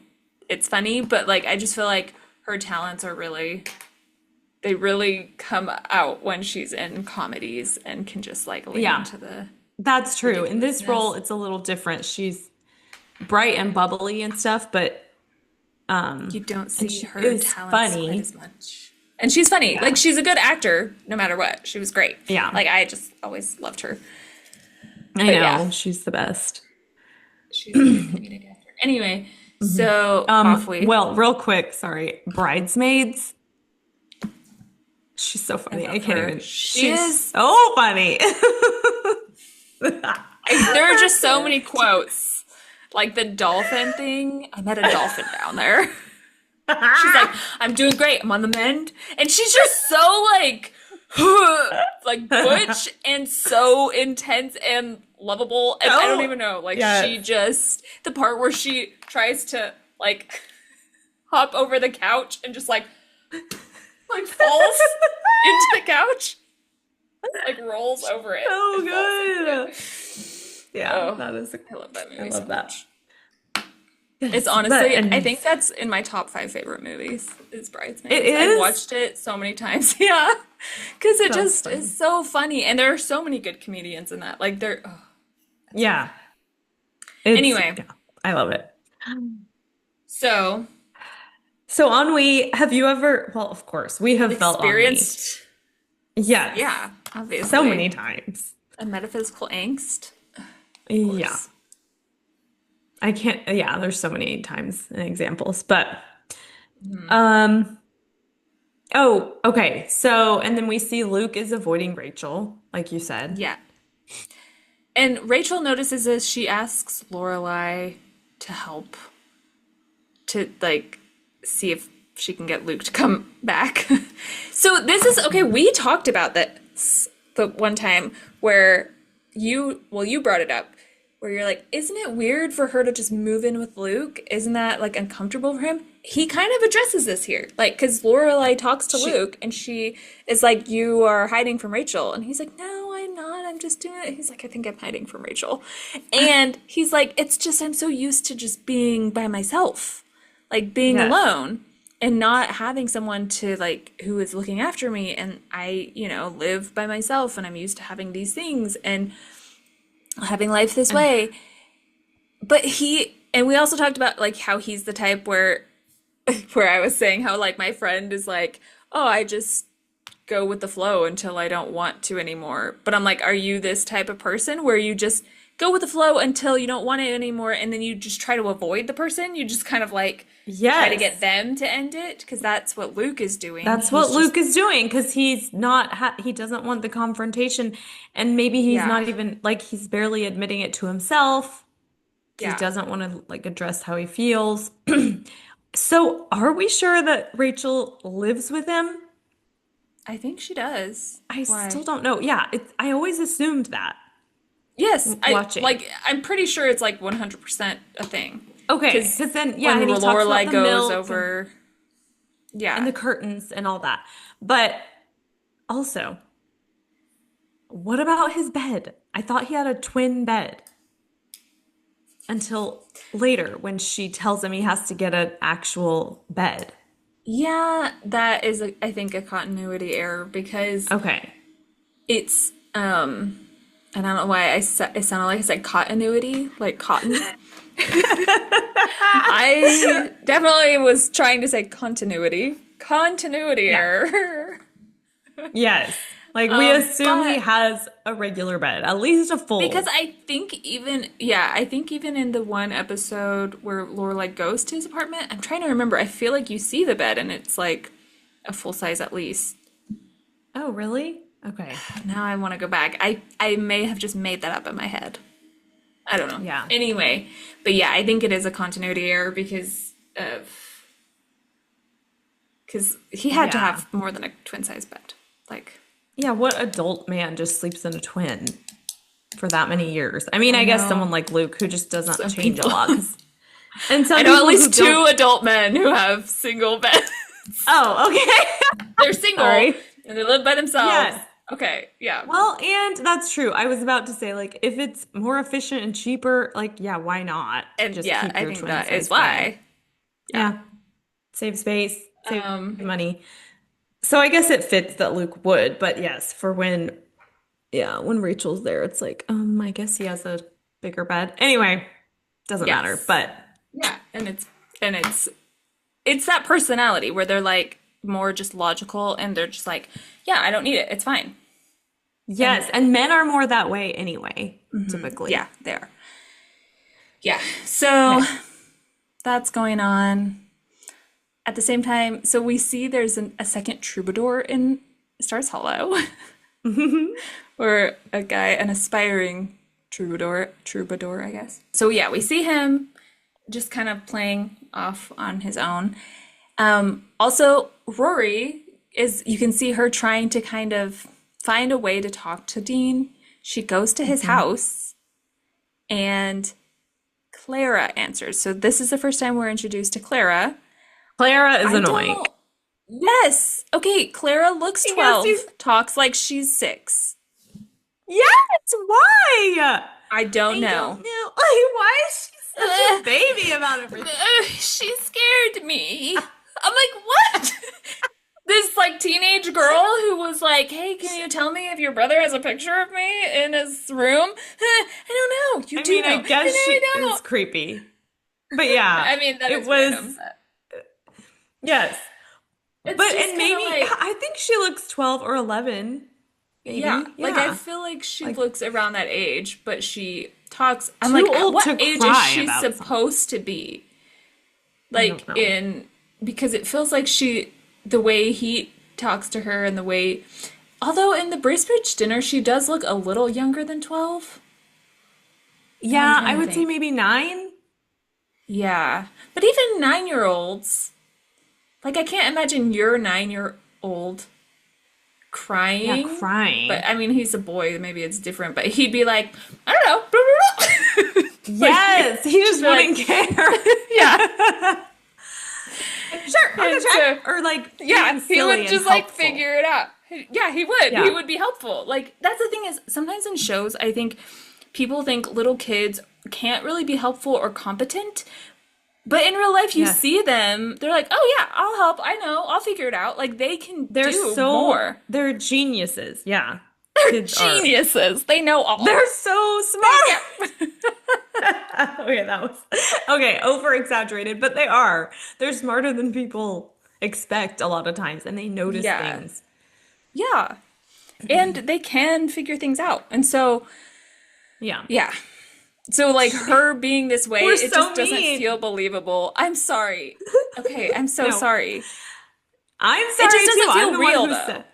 it's funny. But like, I just feel like her talents are really they really come out when she's in comedies and can just like lean Yeah. into the That's true. In this role, ridiculousness. it's a little different. She's bright and bubbly and stuff, but You don't and see she her is talents quite funny. as much. And she's funny. Like Yeah. she's a good actor no matter what. She was great. Yeah. Like I just always loved her. I But yeah, know. She's the best. she's a good comedic actor. Anyway, so off we. Well, real quick, sorry. Bridesmaids. She's so I funny. I love can't her. even. She She's is so funny. there are just so many quotes. Like the dolphin thing. I met a dolphin down there. She's like, I'm doing great. I'm on the mend. And she's just so like butch and so intense and lovable. And I don't Oh, even know. Like she yes. just the part where she tries to like hop over the couch and just like falls into the couch, like rolls over it So and falls into good. it. Yeah, Oh, that is. I love that I movie so love that. much. It's Yes, but honestly, I think anyways, that's in my top five favorite movies is it Bridesmaids. I've is. watched it so many times. Yeah. Because it That's just funny. is so funny. And there are so many good comedians in that. Like they're, oh, it's so Yeah, funny. it's. Anyway, Yeah, I love it. so So ennui, have you ever? Well, of course, we have felt ennui. experienced, Yes, yeah, so obviously, many times. a metaphysical angst, of Yeah, course. I can't. Yeah, there's so many times and examples, but um. Oh, okay. So, and then we see Luke is avoiding Rachel, like you said. Yeah. And Rachel notices this. She asks Lorelai to help to like see if she can get Luke to come back. So this is okay, we talked about this the one time where you brought it up where you're like, isn't it weird for her to just move in with Luke? Isn't that like uncomfortable for him? He kind of addresses this here. Like, because Lorelai talks to She, Luke and she is like, you are hiding from Rachel. And he's like, no, I'm not. I'm just doing it. He's like, I think I'm hiding from Rachel. And he's like, it's just, I'm so used to just being by myself, like being yes. alone and not having someone to like who is looking after me. And I, live by myself and I'm used to having these things and having life this And way. But and we also talked about like how he's the type where I was saying how like my friend is like, oh, I just go with the flow until I don't want to anymore. But I'm like, are you this type of person where you just go with the flow until you don't want it anymore and then you just try to avoid the person? You just kind of like try to get yes, them to end it because that's what Luke is doing. that's what He's just Luke is doing because he's not, he doesn't want the confrontation. And maybe he's yeah. not even, like, he's barely admitting it to himself. He Yeah. doesn't want to, like, address how he feels. So, are we sure that Rachel lives with him? I think she does. I still Why? don't know. Yeah, I always assumed that Yes, watching. I'm pretty sure it's like 100% a thing. Okay, Because because then, yeah, when and he talks about Lorelai the goes milk over, and yeah. the curtains and all that. But also, what about his bed? I thought he had a twin bed until later when she tells him he has to get an actual bed. Yeah, that is, I think, a continuity error because Okay. it's, and I don't know why it sounded like I said continuity, like cotton. I definitely was trying to say continuity. Continuity Yeah. error. Yes. Like we assume he But has a regular bed, at least a because full. I think even in the one episode where Lorelai goes to his apartment, I'm trying to remember. I feel like you see the bed and it's like a full size at least. Oh, really? Okay. Now I want to go back. I may have just made that up in my head. I don't know. Yeah. Anyway, but yeah, I think it is a continuity error because he had to Yeah. have more than a twin size bed. Like, Yeah, what adult man just sleeps in a twin for that many years? I mean, I I guess someone know like Luke who just doesn't some change a people. lot 'cause and I some know at people who least don't. two adult men who have single beds. Oh, okay. They're single Sorry. and they live by themselves. Yes. Okay, yeah. Well, and that's true. I was about to say, like, if it's more efficient and cheaper, like, yeah, why not And just yeah, keep I your think twin that is size bed? why. Yeah. Yeah, save space, save Um, money. So I guess it fits that Luke would, but yes, for when, yeah, when Rachel's there, it's like, I guess he has a bigger bed. Anyway, doesn't matter. yes. But Yeah, and it's that personality where they're like more just logical and they're just like, yeah, I don't need it. It's fine. And yes, and men are more that way anyway, yeah, typically. they are. Yeah. So Okay. that's going on. At the same time, so we see there's a second troubadour in Stars Hollow, or a guy, an aspiring troubadour, I guess. So yeah, we see him just kind of playing off on his own. Also, Rory is, you can see her trying to kind of find a way to talk to Dean. She goes to his Mhm. house and Clara answers. So this is the first time we're introduced to Clara. Clara is I annoying. don't. Yes. Okay, Clara looks Because she's 12, talks like she's 6. yes, why? I don't I don't know. know. Like, why is she such a Ugh, baby about everything? she scared me. I'm like, what? This like teenage girl who was like, "Hey, can you tell me if your brother has a picture of me in his room?" I don't know. You I do mean, I know, and guess she I is don't. creepy. But yeah, I mean, that it is random. was, yes. It's But, just and kind of maybe, like, I think she looks 12 or 11, yeah, maybe. like I Yeah. feel like she Like, looks around that age, but she talks. I'm too like, at old what to age is cry she about something. supposed to be? I don't Like know. in because it feels like the way he talks to her and the way, although in the Bracebridge dinner she does look a little younger than 12. Now I'm Yeah, trying I to would say think. maybe 9. Yeah, but even 9-year-olds, like I can't imagine your 9-year old Yeah, crying. But crying. I mean, he's a boy, maybe it's different. But he'd be like, I don't know, blah, blah, blah. Like Yes, he just just be like, wouldn't care. yeah. Sure, I'll go And check. so Or like being yeah, he silly would and just like helpful. figure it out. Yeah, he would. He Yeah. would be helpful. Like that's the thing is sometimes in shows I think people think little kids can't really be helpful or competent, but in real life you Yes. see them, they're like, "Oh yeah, I'll help. I know. I'll figure it out." Like they can do more. They're geniuses. Yeah. They're Kids are. geniuses. They know all. They're so Yeah. smart. Okay, that was okay, over exaggerated, but they are. They're smarter than people expect a lot of times, and they notice Yeah. things. Yeah. And they can figure things out. And so, Yeah. yeah. So like her being this way, We're it so just doesn't mean. feel believable. I'm sorry. Okay, I'm so No, sorry. I'm It just sorry too. doesn't I'm feel the one real who though. said,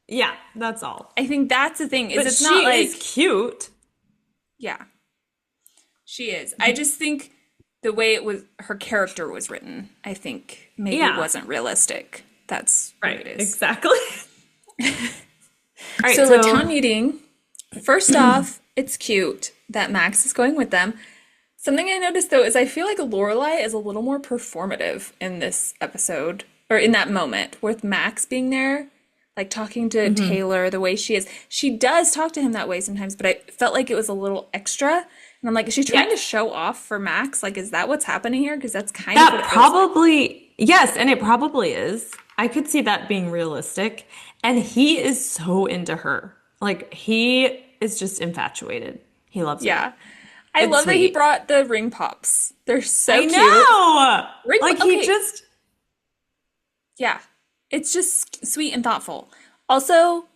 yeah, that's all. I think that's the thing, is But it's not she is like, cute. yeah, she is. I just think the way it was her character was written, I think maybe Yeah, wasn't realistic. That's what right. it is. Exactly. All right, So the so town meeting, first off, it's cute that Max is going with them. Something I noticed though is I feel like Lorelai is a little more performative in this episode, or in that moment with Max being there, like talking to mhm. Taylor the way she is. She does talk to him that way sometimes, but I felt like it was a little extra. And I'm like, is she trying to Yes. show off for Max? Like, is that what's happening here? Because that's kind of what That it feels like. probably, yes, and it probably is. I could see that being realistic. And he is so into her. Like, he is just infatuated. He loves her. Yeah. I It's love that he sweet. brought the ring pops. They're so I cute. know. Like, he Okay, just, yeah. It's just sweet and thoughtful. Also,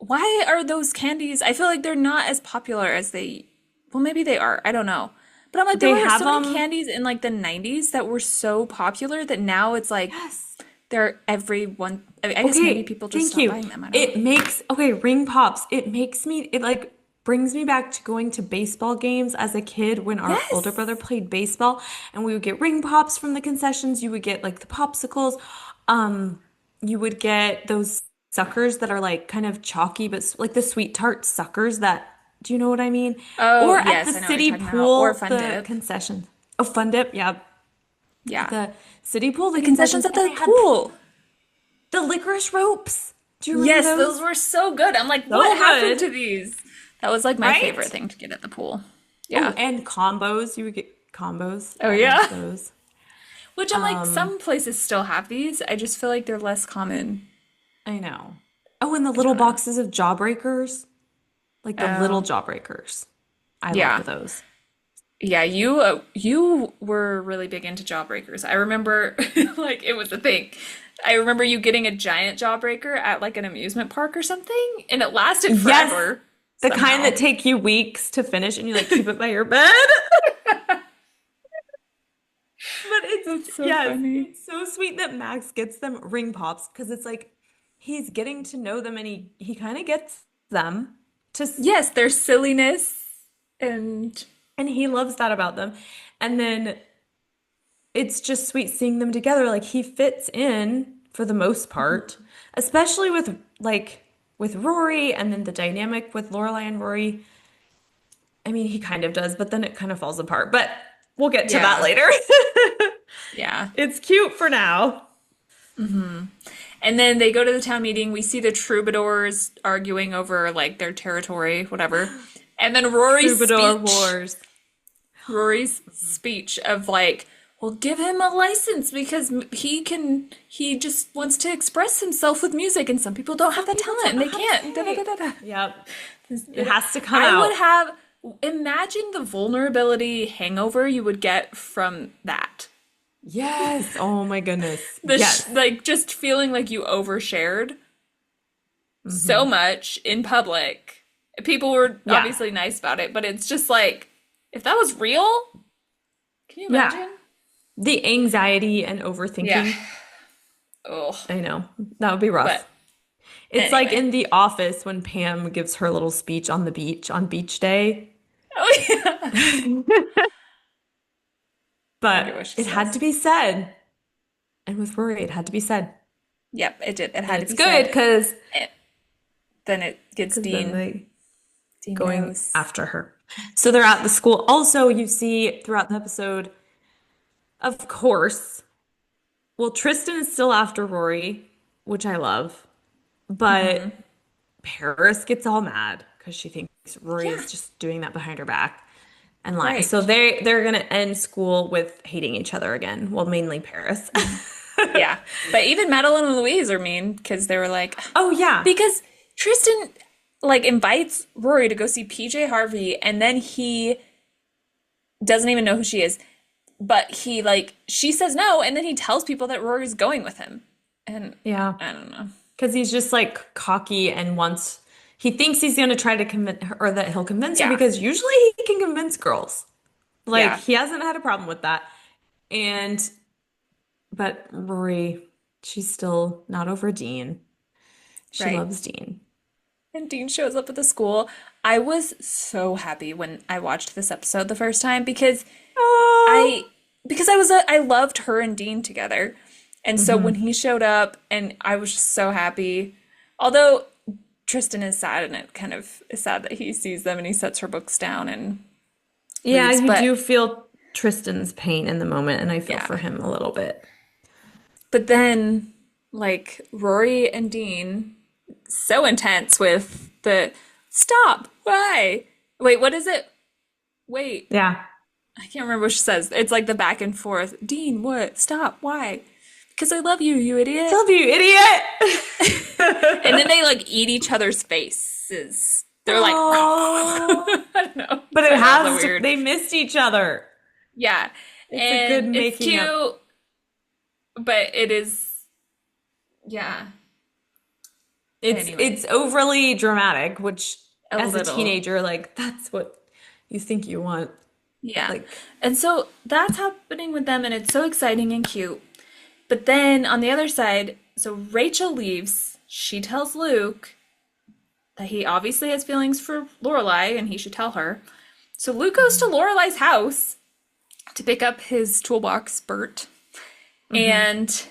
why are those candies? I feel like they're not as popular as they, well, maybe they are. I don't know. But I'm like, there They were have so many candies in like the 90s that were so popular that now it's like yes. they're everyone. I guess maybe Okay, people just thank stopped you. buying them. I don't know. It makes, okay, ring pops. It like brings me back to going to baseball games as a kid when our older Yes. brother played baseball and we would get ring pops from the concessions. You would get like the popsicles. Um, you would get those suckers that are like kind of chalky, but like the sweet tart suckers that, do you know what I mean? Oh, Or at the yes, I know what you're city talking about. Or pool, Fun the Dip. concessions. Oh, Fun Dip, yeah. At Yeah. the city pool, the The concessions concessions, at and the they had pool. the licorice ropes. Do you remember Yes, those those? were so good. I'm like, what So happened good, to these? That was like my favorite right? thing to get at the pool. Oh, Yeah. and combos. You would get combos. Oh, I loved yeah. those. Which I'm like, Um, some places still have these. I just feel like they're less common. I know. Oh, and the I little don't know. boxes of jawbreakers, like the little Oh, jawbreakers. I loved yeah. those. Yeah, you were really big into jawbreakers. I remember like it was a thing. I remember you getting a giant jawbreaker at like an amusement park or something, and it lasted Yes, forever the kind that somehow. take you weeks to finish and you like keep it by your bed. But That's it's, so yes, funny. it's so sweet that Max gets them ring pops because it's like he's getting to know them and he kind of gets them to Yes, their silliness and and he loves that about them. And then it's just sweet seeing them together. Like he fits in for the most part, especially with like with Rory and then the dynamic with Lorelai and Rory. I mean, he kind of does, but then it kind of falls apart. But we'll get to that yeah, later. yeah. It's cute for now. And then they go to the town meeting. We see the troubadours arguing over like their territory, whatever. And then Troubadour Wars. Rory's speech of like, well, give him a license because he just wants to express himself with music, and some people don't have Some that people talent don't and know they how to can't. Da, da, da, say. da, da. Yep. It has to come I would out. have, imagine the vulnerability hangover you would get from that. Yes. Oh my goodness. Yes. Like just feeling like you overshared so Hmm. much in public. People were Yeah. obviously nice about it, but it's just like, if that was real, can you Yeah. imagine? The anxiety and Yeah. overthinking. Oh, I know. That would be rough. but It's like anyway. in The Office when Pam gives her little speech on the beach on beach day. Oh yeah. I But forget what she it had to says. be said. And with Rory, it had to be said. Yep, it did. It And had to it's be good said. because Eh, Then it gets then Dean. they Dean going knows. after her. So they're at the school. Also, you see throughout the episode, of course, well, Tristan is still after Rory, which I love, but Paris gets all mad because she thinks Rory Yeah, is just doing that behind her back and lying. So right. they're gonna end school with hating each other again. Well, mainly Paris. Yeah. But even Madeline and Louise are mean because they were like, Oh yeah. because Tristan like invites Rory to go see PJ Harvey and then he doesn't even know who she is. But he like she says no and then he tells people that Rory's going with him. And Yeah. I don't know. Because he's just like cocky and wants, he thinks he's going to try to convince her or that he'll convince her Yeah. because usually he can convince girls. Like Yeah. he hasn't had a problem with that. And, but Rory, she's still not over Dean. She Right. loves Dean. And Dean shows up at the school. I was so happy when I watched this episode the first time Oh, I I loved her and Dean together. And so when hmm. he showed up and I was just so happy. Although Tristan is sad and it kind of is sad that he sees them and he sets her books down and Yeah, leaves. you But do feel Tristan's pain in the moment, and I feel yeah. for him a little bit. But then like Rory and Dean so intense with the stop. Why? Wait, what is it? Wait, Yeah. I can't remember what she says. It's like the back and forth. Dean, what? Stop. Why? Because I love you, you idiot. Love you, And then idiot. they like eat each other's faces. They're like, Oh, I don't know. but So it I know it's a has to, weird. they missed each other. Yeah. It's a good And it's making up. cute, but it is, yeah. Anyway, It's overly dramatic, which a as a little. teenager, like that's what you think you want. Yeah. Like, And so that's happening with them, and it's so exciting and cute. But then on the other side, so Rachel leaves. She tells Luke that he obviously has feelings for Lorelai and he should tell her. So Luke goes to mhm, Lorelai's house to pick up his toolbox, Bert. mhm. And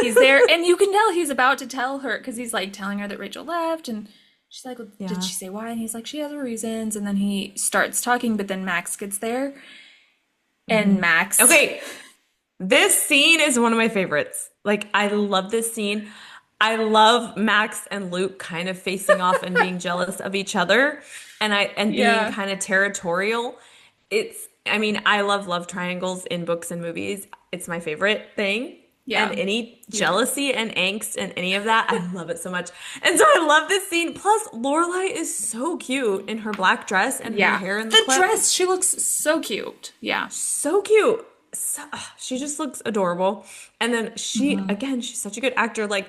he's there, and you can tell he's about to tell her because he's like telling her that Rachel left, and she's like, well, did Yeah. she say why? And he's like, she has her reasons. And then he starts talking, but then Max gets there, and Mhm. Max, Okay, this scene is one of my favorites. Like, I love this scene. I love Max and Luke kind of facing off and being jealous of each other and being yeah, kind of territorial. I mean, I love love triangles in books and movies. It's my favorite thing. And yeah, any you know, jealousy and angst and any of that, I love it so much. And so I love this scene. Plus, Lorelai is so cute in her black dress and her yeah. hair in the The clip. dress, she looks so cute. Yeah, So cute. She just looks adorable. And then again, she's such a good actor. Like,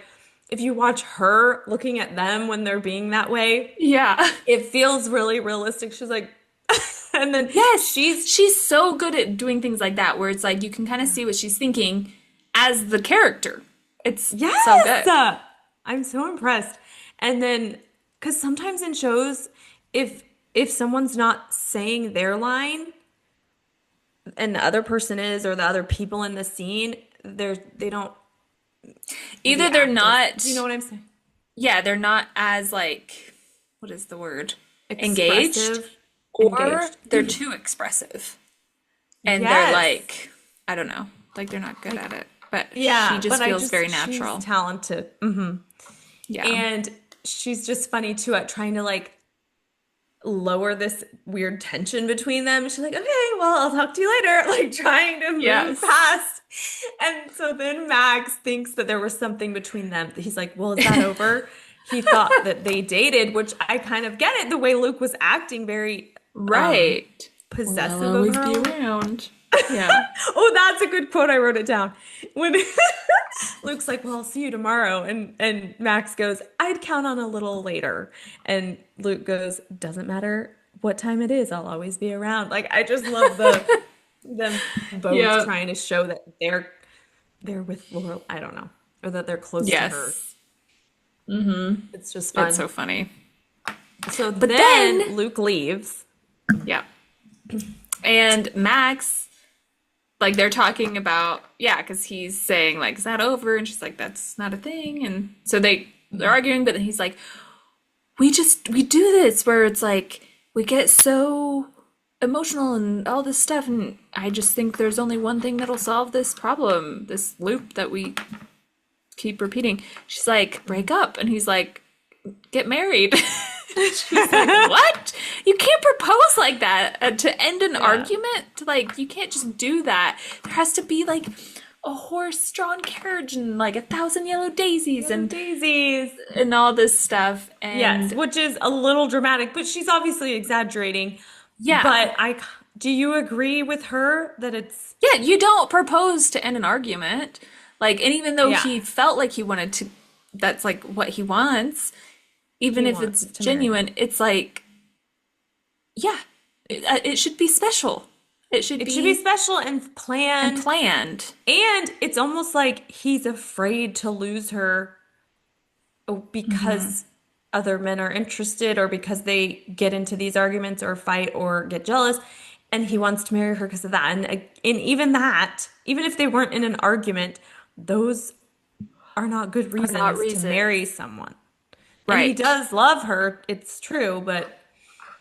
if you watch her looking at them when they're being that way, yeah. it feels really realistic. She's like, and then Yes, she's so good at doing things like that, where it's like you can kind of see what she's thinking as the character. It's so yes, good. I'm so impressed. And then, because sometimes in shows, if if someone's not saying their line and the other person is, or the other people in the scene, they don't Either maybe they're act as, not, do you know what I'm saying? yeah, they're not as like, what is the word? Engaged, Expressive, or engaged. they're too expressive. And they're Yes. like, I don't know, like they're not good Like, at it. But she yeah, but just feels very she's natural. talented. Yeah. And she's just funny too at trying to like lower this weird tension between them. She's like, okay, well, I'll talk to you later, like trying to move Yes. past. And so then Max thinks that there was something between them. He's like, well, is that over? He thought that they dated, which I kind of get it, the way Luke was acting very Right. Well, I'll possessive of always her. be around. Yeah. Oh, that's a good quote. I wrote it down. When Luke's like, "Well, I'll see you tomorrow," and Max goes, "I'd count on a little later," and Luke goes, "Doesn't matter what time it is. I'll always be around." Like, I just love them both Yeah. trying to show that they're with Laurel. I don't know, or that they're close to her. Yes. It's just It's fun. so funny. So But then then, Luke leaves. yeah. And Max, like they're talking about, yeah, because he's saying like, "Is that over?" And she's like, "That's not a thing." And so they're arguing, but then he's like, we do this where it's like we get so emotional and all this stuff, and I just think there's only one thing that'll solve this problem, this loop that we keep repeating. She's like, break up, and he's like, get married. She's like, what? You can't propose like that to end an Yeah. argument. Like, you can't just do that. There has to be like a horse-drawn carriage and like 1,000 yellow daisies Yellow daisies. and all this stuff. Yes, And which is a little dramatic, but she's obviously exaggerating. yeah, But do you agree with her that it's, yeah, you don't propose to end an argument. Like, and even though yeah, he felt like he wanted to, that's like what he wants, even he if it's wants to marry her. genuine, it's like, yeah, it should be special. It should It should be be special and and planned. planned. And it's almost like he's afraid to lose her because other men are interested or because they get into these arguments or fight or get jealous. And he wants to marry her because of that. And even that, even if they weren't in an argument, those are not good Are not reasons to marry reasons. someone. And he Right. does love her, it's true, but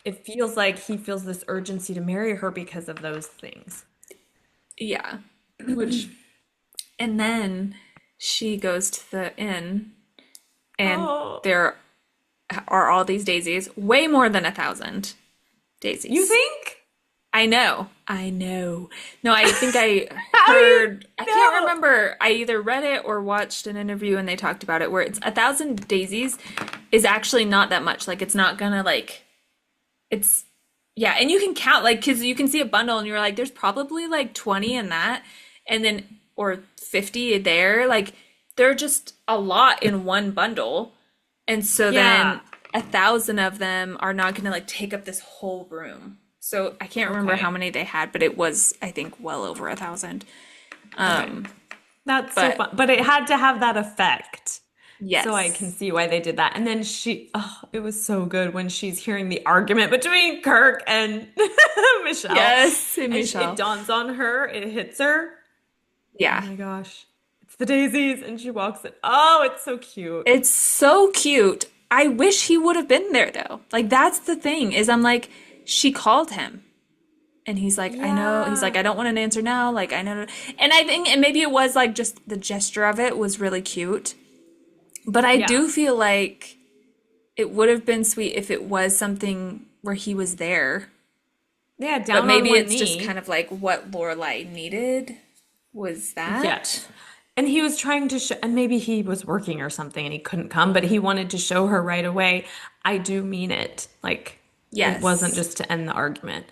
it feels like he feels this urgency to marry her because of those things. Yeah. Which, and then she goes to the inn, and Oh, there are all these daisies, way more than 1,000 you daisies. think? I know. I know. No, I think I How do you heard, I can't know? remember. I either read it or watched an interview and they talked about it where it's 1,000 daisies is actually not that much. Like, it's not gonna, like, it's, yeah. And you can count, like, because you can see a bundle and you're like, there's probably like 20 in that. And then, or 50 there. Like, they're just a lot in one bundle. And so Yeah. then 1,000 of them are not going to like take up this whole room. So I can't remember how Okay. many they had, but it was, I think, well over 1,000. Okay. Um, That's so but fun. But it had to have that effect. So I can yes. see why they did that. And then it was so good when she's hearing the argument between Kirk and Michelle. Yes, and And it Michelle. dawns on her, it hits her. Oh Yeah. my gosh. It's the daisies. And she walks in. Oh, it's so cute. It's so cute. I wish he would have been there though. Like that's the thing is I'm like she called him and he's like I know he's like Yeah. I don't want an answer now like I know and I think and maybe it was like just the gesture of it was really cute. But I Yeah. do feel like it would have been sweet if it was something where he was there. Yeah, But down on maybe one it's just kind knee. of like what Lorelai needed was that. Yes. And he was trying to show, and maybe he was working or something and he couldn't come, but he wanted to show her right away, I do mean it. Like, it wasn't Yes. just to end the argument.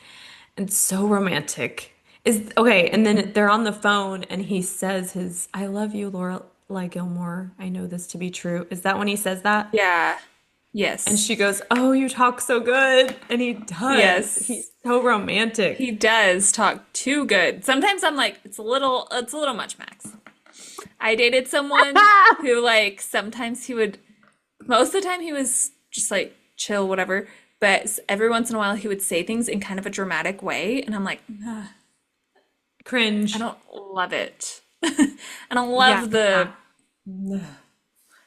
And so romantic. Is okay, and then they're on the phone and he says his, I love you, Lorelai Gilmore. I know this to be true. Is that when he says that? Yeah. And Yes. she goes, oh, you talk so good. And he does. He's Yes. so He romantic. does talk too good. Sometimes I'm like, it's a little much, Max. I dated someone who like sometimes he would, most of the time he was just like chill, whatever. But every once in a while he would say things in kind of a dramatic way, and I'm like, I Cringe. don't love it. I don't Yeah. love the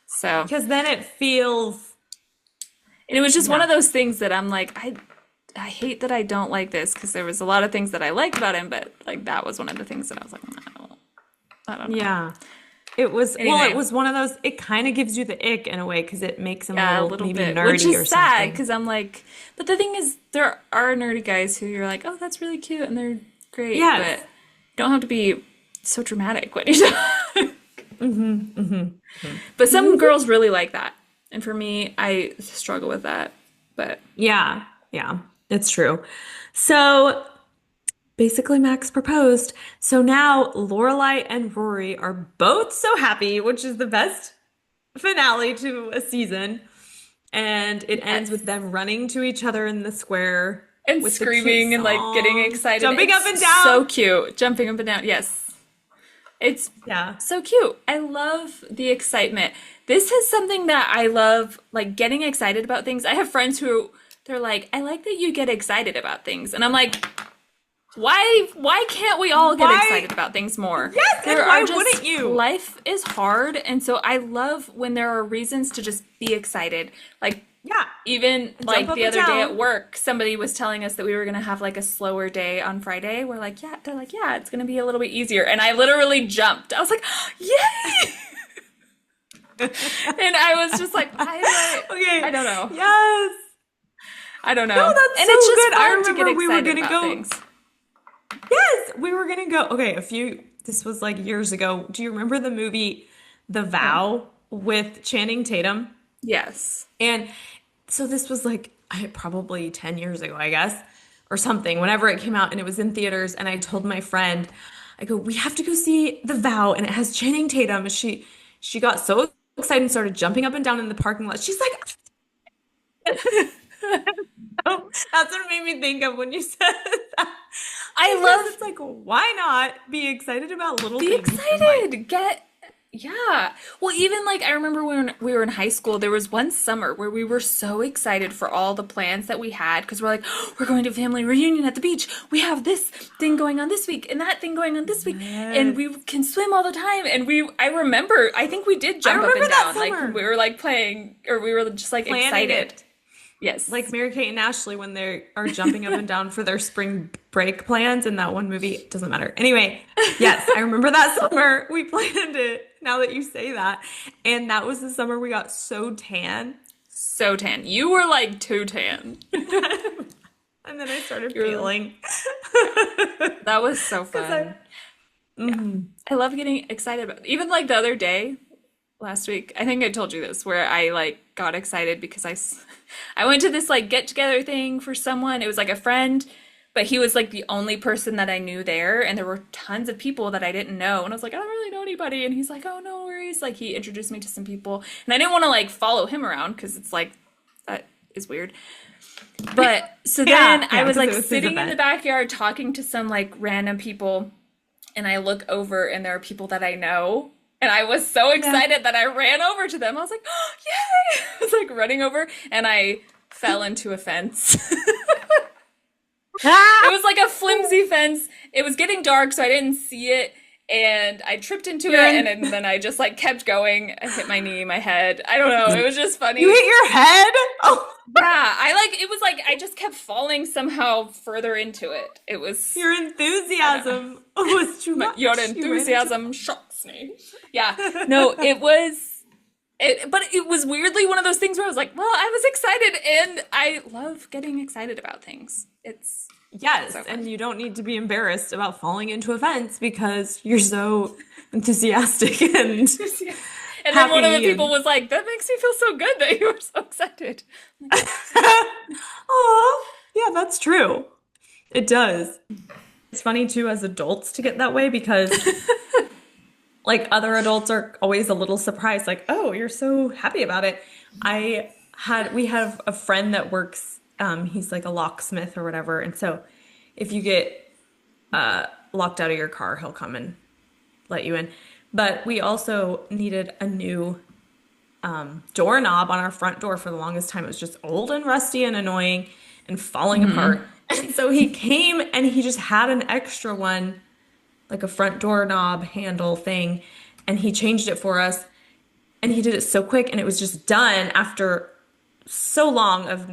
so. Because then it feels, And it was just one yeah. of those things that I'm like, I hate that I don't like this because there was a lot of things that I liked about him, but like that was one of the things that I was like, no, I don't know. Yeah. It was, well, it Anyway, was one of those, it kind of gives you the ick in a way because it makes him a yeah, a little little maybe bit, which nerdy is or sad something. because I'm like, but the thing is, there are nerdy guys who you're like, oh, that's really cute and they're great, but Yes. you don't have to be so dramatic when you talk. But some girls really like that. And for me, I struggle with that. But Yeah. Yeah. It's true. So basically, Max proposed. So now Lorelai and Rory are both so happy, which is the best finale to a season. And it ends yes. with them running to each other in the square And with the cute screaming and like getting song, excited. jumping up and It's down. so cute. Jumping up and down. Yes. It's Yeah. so cute. I love the excitement. This is something that I love, like getting excited about things. I have friends who they're like, I like that you get excited about things. And I'm like, why can't we all get Why? excited about things more? Yes, There and are why wouldn't just you? life is hard, and so I love when there are reasons to just be excited. Like Yeah. even Jump like up the and other day at down. work, somebody was telling us that we were gonna have like a slower day on Friday. We're like, yeah, they're like, yeah, it's gonna be a little bit easier. And I literally jumped. I was like, yay! And I was just like, I Okay. don't know. Yes. I don't No, know. that's And so it's just good. I fun to get remember we were excited gonna about go. things. Yes, we were gonna go. Okay, this was like years ago. Do you remember the movie The Oh, Vow with Channing Tatum? yes. And so this was like probably 10 years ago, I guess, or something, whenever it came out and it was in theaters. And I told my friend, I go, we have to go see The Vow, and it has Channing Tatum. And she got so excited and started jumping up and down in the parking lot. She's like, oh, that's what it made me think of when you said that. I Because love it's like, why not be excited about little be things in life? excited. Yeah. Well, even like I remember when we were in high school, there was one summer where we were so excited for all the plans that we had because we're like, we're going to a family reunion at the beach. We have this thing going on this week and that thing going on this week, and Yes. we can swim all the time. And I remember, I think we did I jump up remember and that down, like when summer we were like playing, or we were just like planning excited. it. Like Yes. Mary Kate and Ashley when they are jumping up and down for their spring break plans in that one movie. It doesn't matter. Anyway, yes, I remember that summer we planned it. Now that you say that. And that was the summer we got so tan. So tan. You were like too tan. And then I started You're, peeling. that was so Because I, fun. Yeah. I love getting excited about even like the other day last week. I think I told you this where I like got excited because I went to this like get together thing for someone. It was like a friend but he was like the only person that I knew there, and there were tons of people that I didn't know, and I was like, I don't really know anybody, and he's like, oh, no worries. Like he introduced me to some people, and I didn't want to like follow him around because it's like that is weird. But so then Yeah, I yeah, was because it like was his sitting in the event. backyard talking to some like random people, and I look over and there are people that I know. And I was so Yeah. excited that I ran over to them. I was like, oh, yay! I was like running over and I fell into a fence. It Ah! was like a flimsy fence. It was getting dark, so I didn't see it. And I tripped into it, You're and in. then I just like kept going. I hit my knee, my head. I don't know. It was just You funny. hit your head? Oh, Yeah, I like it was like I just kept falling somehow further into it. It was your I don't know. enthusiasm was too Your much. You ran into. enthusiasm shocks me. Yeah. No, it was but it was weirdly one of those things where I was like, well, I was excited and I love getting excited about things. It's Yes, so and fun. you don't need to be embarrassed about falling into a fence because you're so enthusiastic and Yes. And then one of the happy people and was like, that makes me feel so good that you were so excited. I'm like, oh, yeah, that's true. It does. It's funny too as adults to get that way because like other adults are always a little surprised, like, oh, you're so happy about it. We have a friend that works, he's like a locksmith or whatever. And so if you get locked out of your car, he'll come and let you in. But we also needed a new doorknob on our front door for the longest time. It was just old and rusty and annoying and falling apart. And so he came and he just had an extra one, like a front doorknob handle thing, and he changed it for us. And he did it so quick, and it was just done after so long of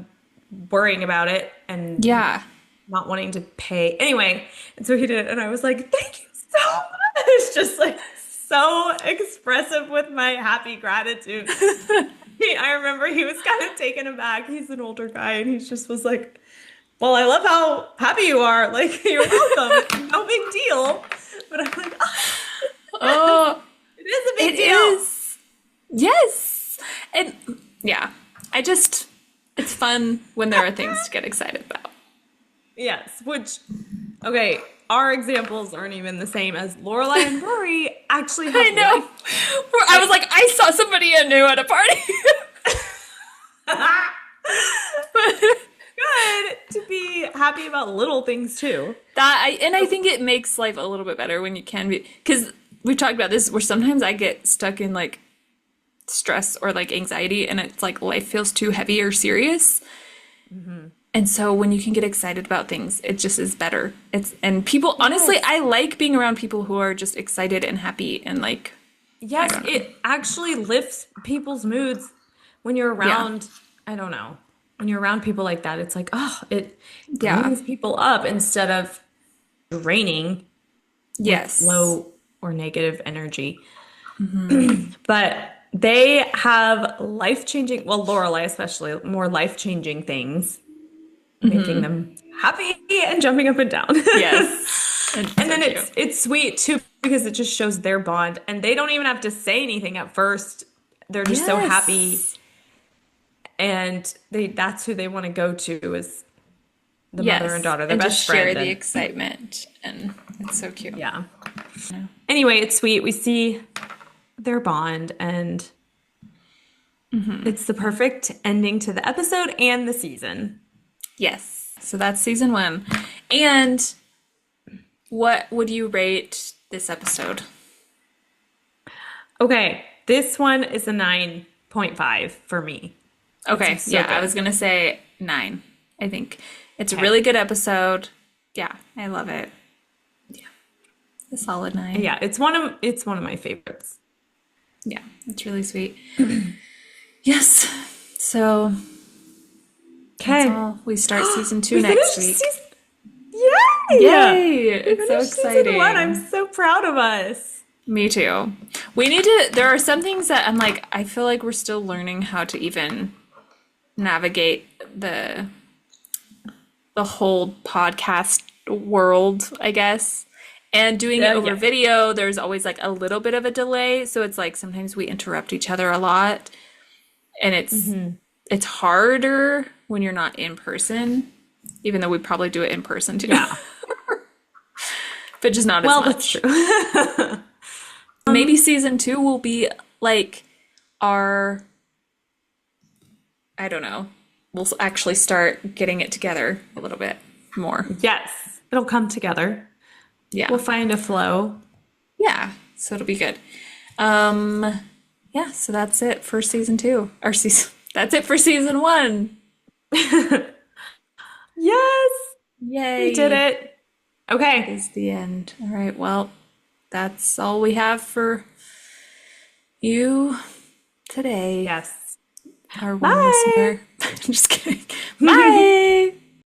worrying about it and yeah. not wanting to pay. Anyway, and so he did it, and I was like, thank you so much. Just like so expressive with my happy gratitude. I remember he was kind of taken aback. He's an older guy, and he just was like, well, I love how happy you are. Like, you're welcome. It's no big deal. But I'm like, oh, Oh, it is a big it deal. is. Yes. And yeah, it's fun when there are things to get excited about. Yes, which, okay, our examples aren't even the same as Lorelai and Rory actually I have know. life. I was like, I saw somebody I knew at a party. Good to be happy about little things too. I think it makes life a little bit better when you can be, because we've talked about this where sometimes I get stuck in like stress or like anxiety and it's like life feels too heavy or serious. And so when you can get excited about things, it just is better. And people, honestly, Yes. I like being around people who are just excited and happy and like, I Yes, don't know. it actually lifts people's moods when you're Yeah. around, I don't know, when you're around people like that. It's like, oh, it Yeah. brings people up instead of draining with Yes. low or negative energy. But they have life-changing, well, Lorelai especially, more life-changing things, making them happy and jumping up and down. Yes. It's And so then cute. it's sweet too because it just shows their bond and they don't even have to say anything at first. They're just so happy Yes. and that's who they want to go to is the mother and Yes. daughter, their And just best share friend the and excitement. And it's so cute. yeah. Anyway, it's sweet. We see their bond and it's the perfect ending to the episode and the season. Yes. So that's season one. And what would you rate this episode? Okay, this one is a 9.5 for me. Okay. It's so Yeah, I good. was going to say 9. I think it's a Okay. really good episode. Yeah, I love it. Yeah, a solid 9. Yeah, it's one of my favorites. Yeah, it's really sweet. Yes. So that's Okay. all. We start season 2 We next finished week. season. Yay! Yay! We It's so finished season one. I'm exciting. so proud of us. Me too. We need to, there are some things that I'm like, I feel like we're still learning how to even navigate the whole podcast world, I guess. And doing it over Yeah. video, there's always like a little bit of a delay. So it's like sometimes we interrupt each other a lot. And it's harder when you're not in person. even though we probably do it in person too, Yeah. but just not as Well, that's much. true. Maybe season two will be like our, I don't know, we'll actually start getting it together a little bit more. Yes, it'll come together. We'll Yeah. find a flow. Yeah. So it'll be good. Um, yeah, so that's it for season two. Or season that's it for season one. Yes, we did Yay. it. That Okay. is the end. All right, well, that's all we have for you today, Yes. our one Bye. listener. Just kidding. Bye.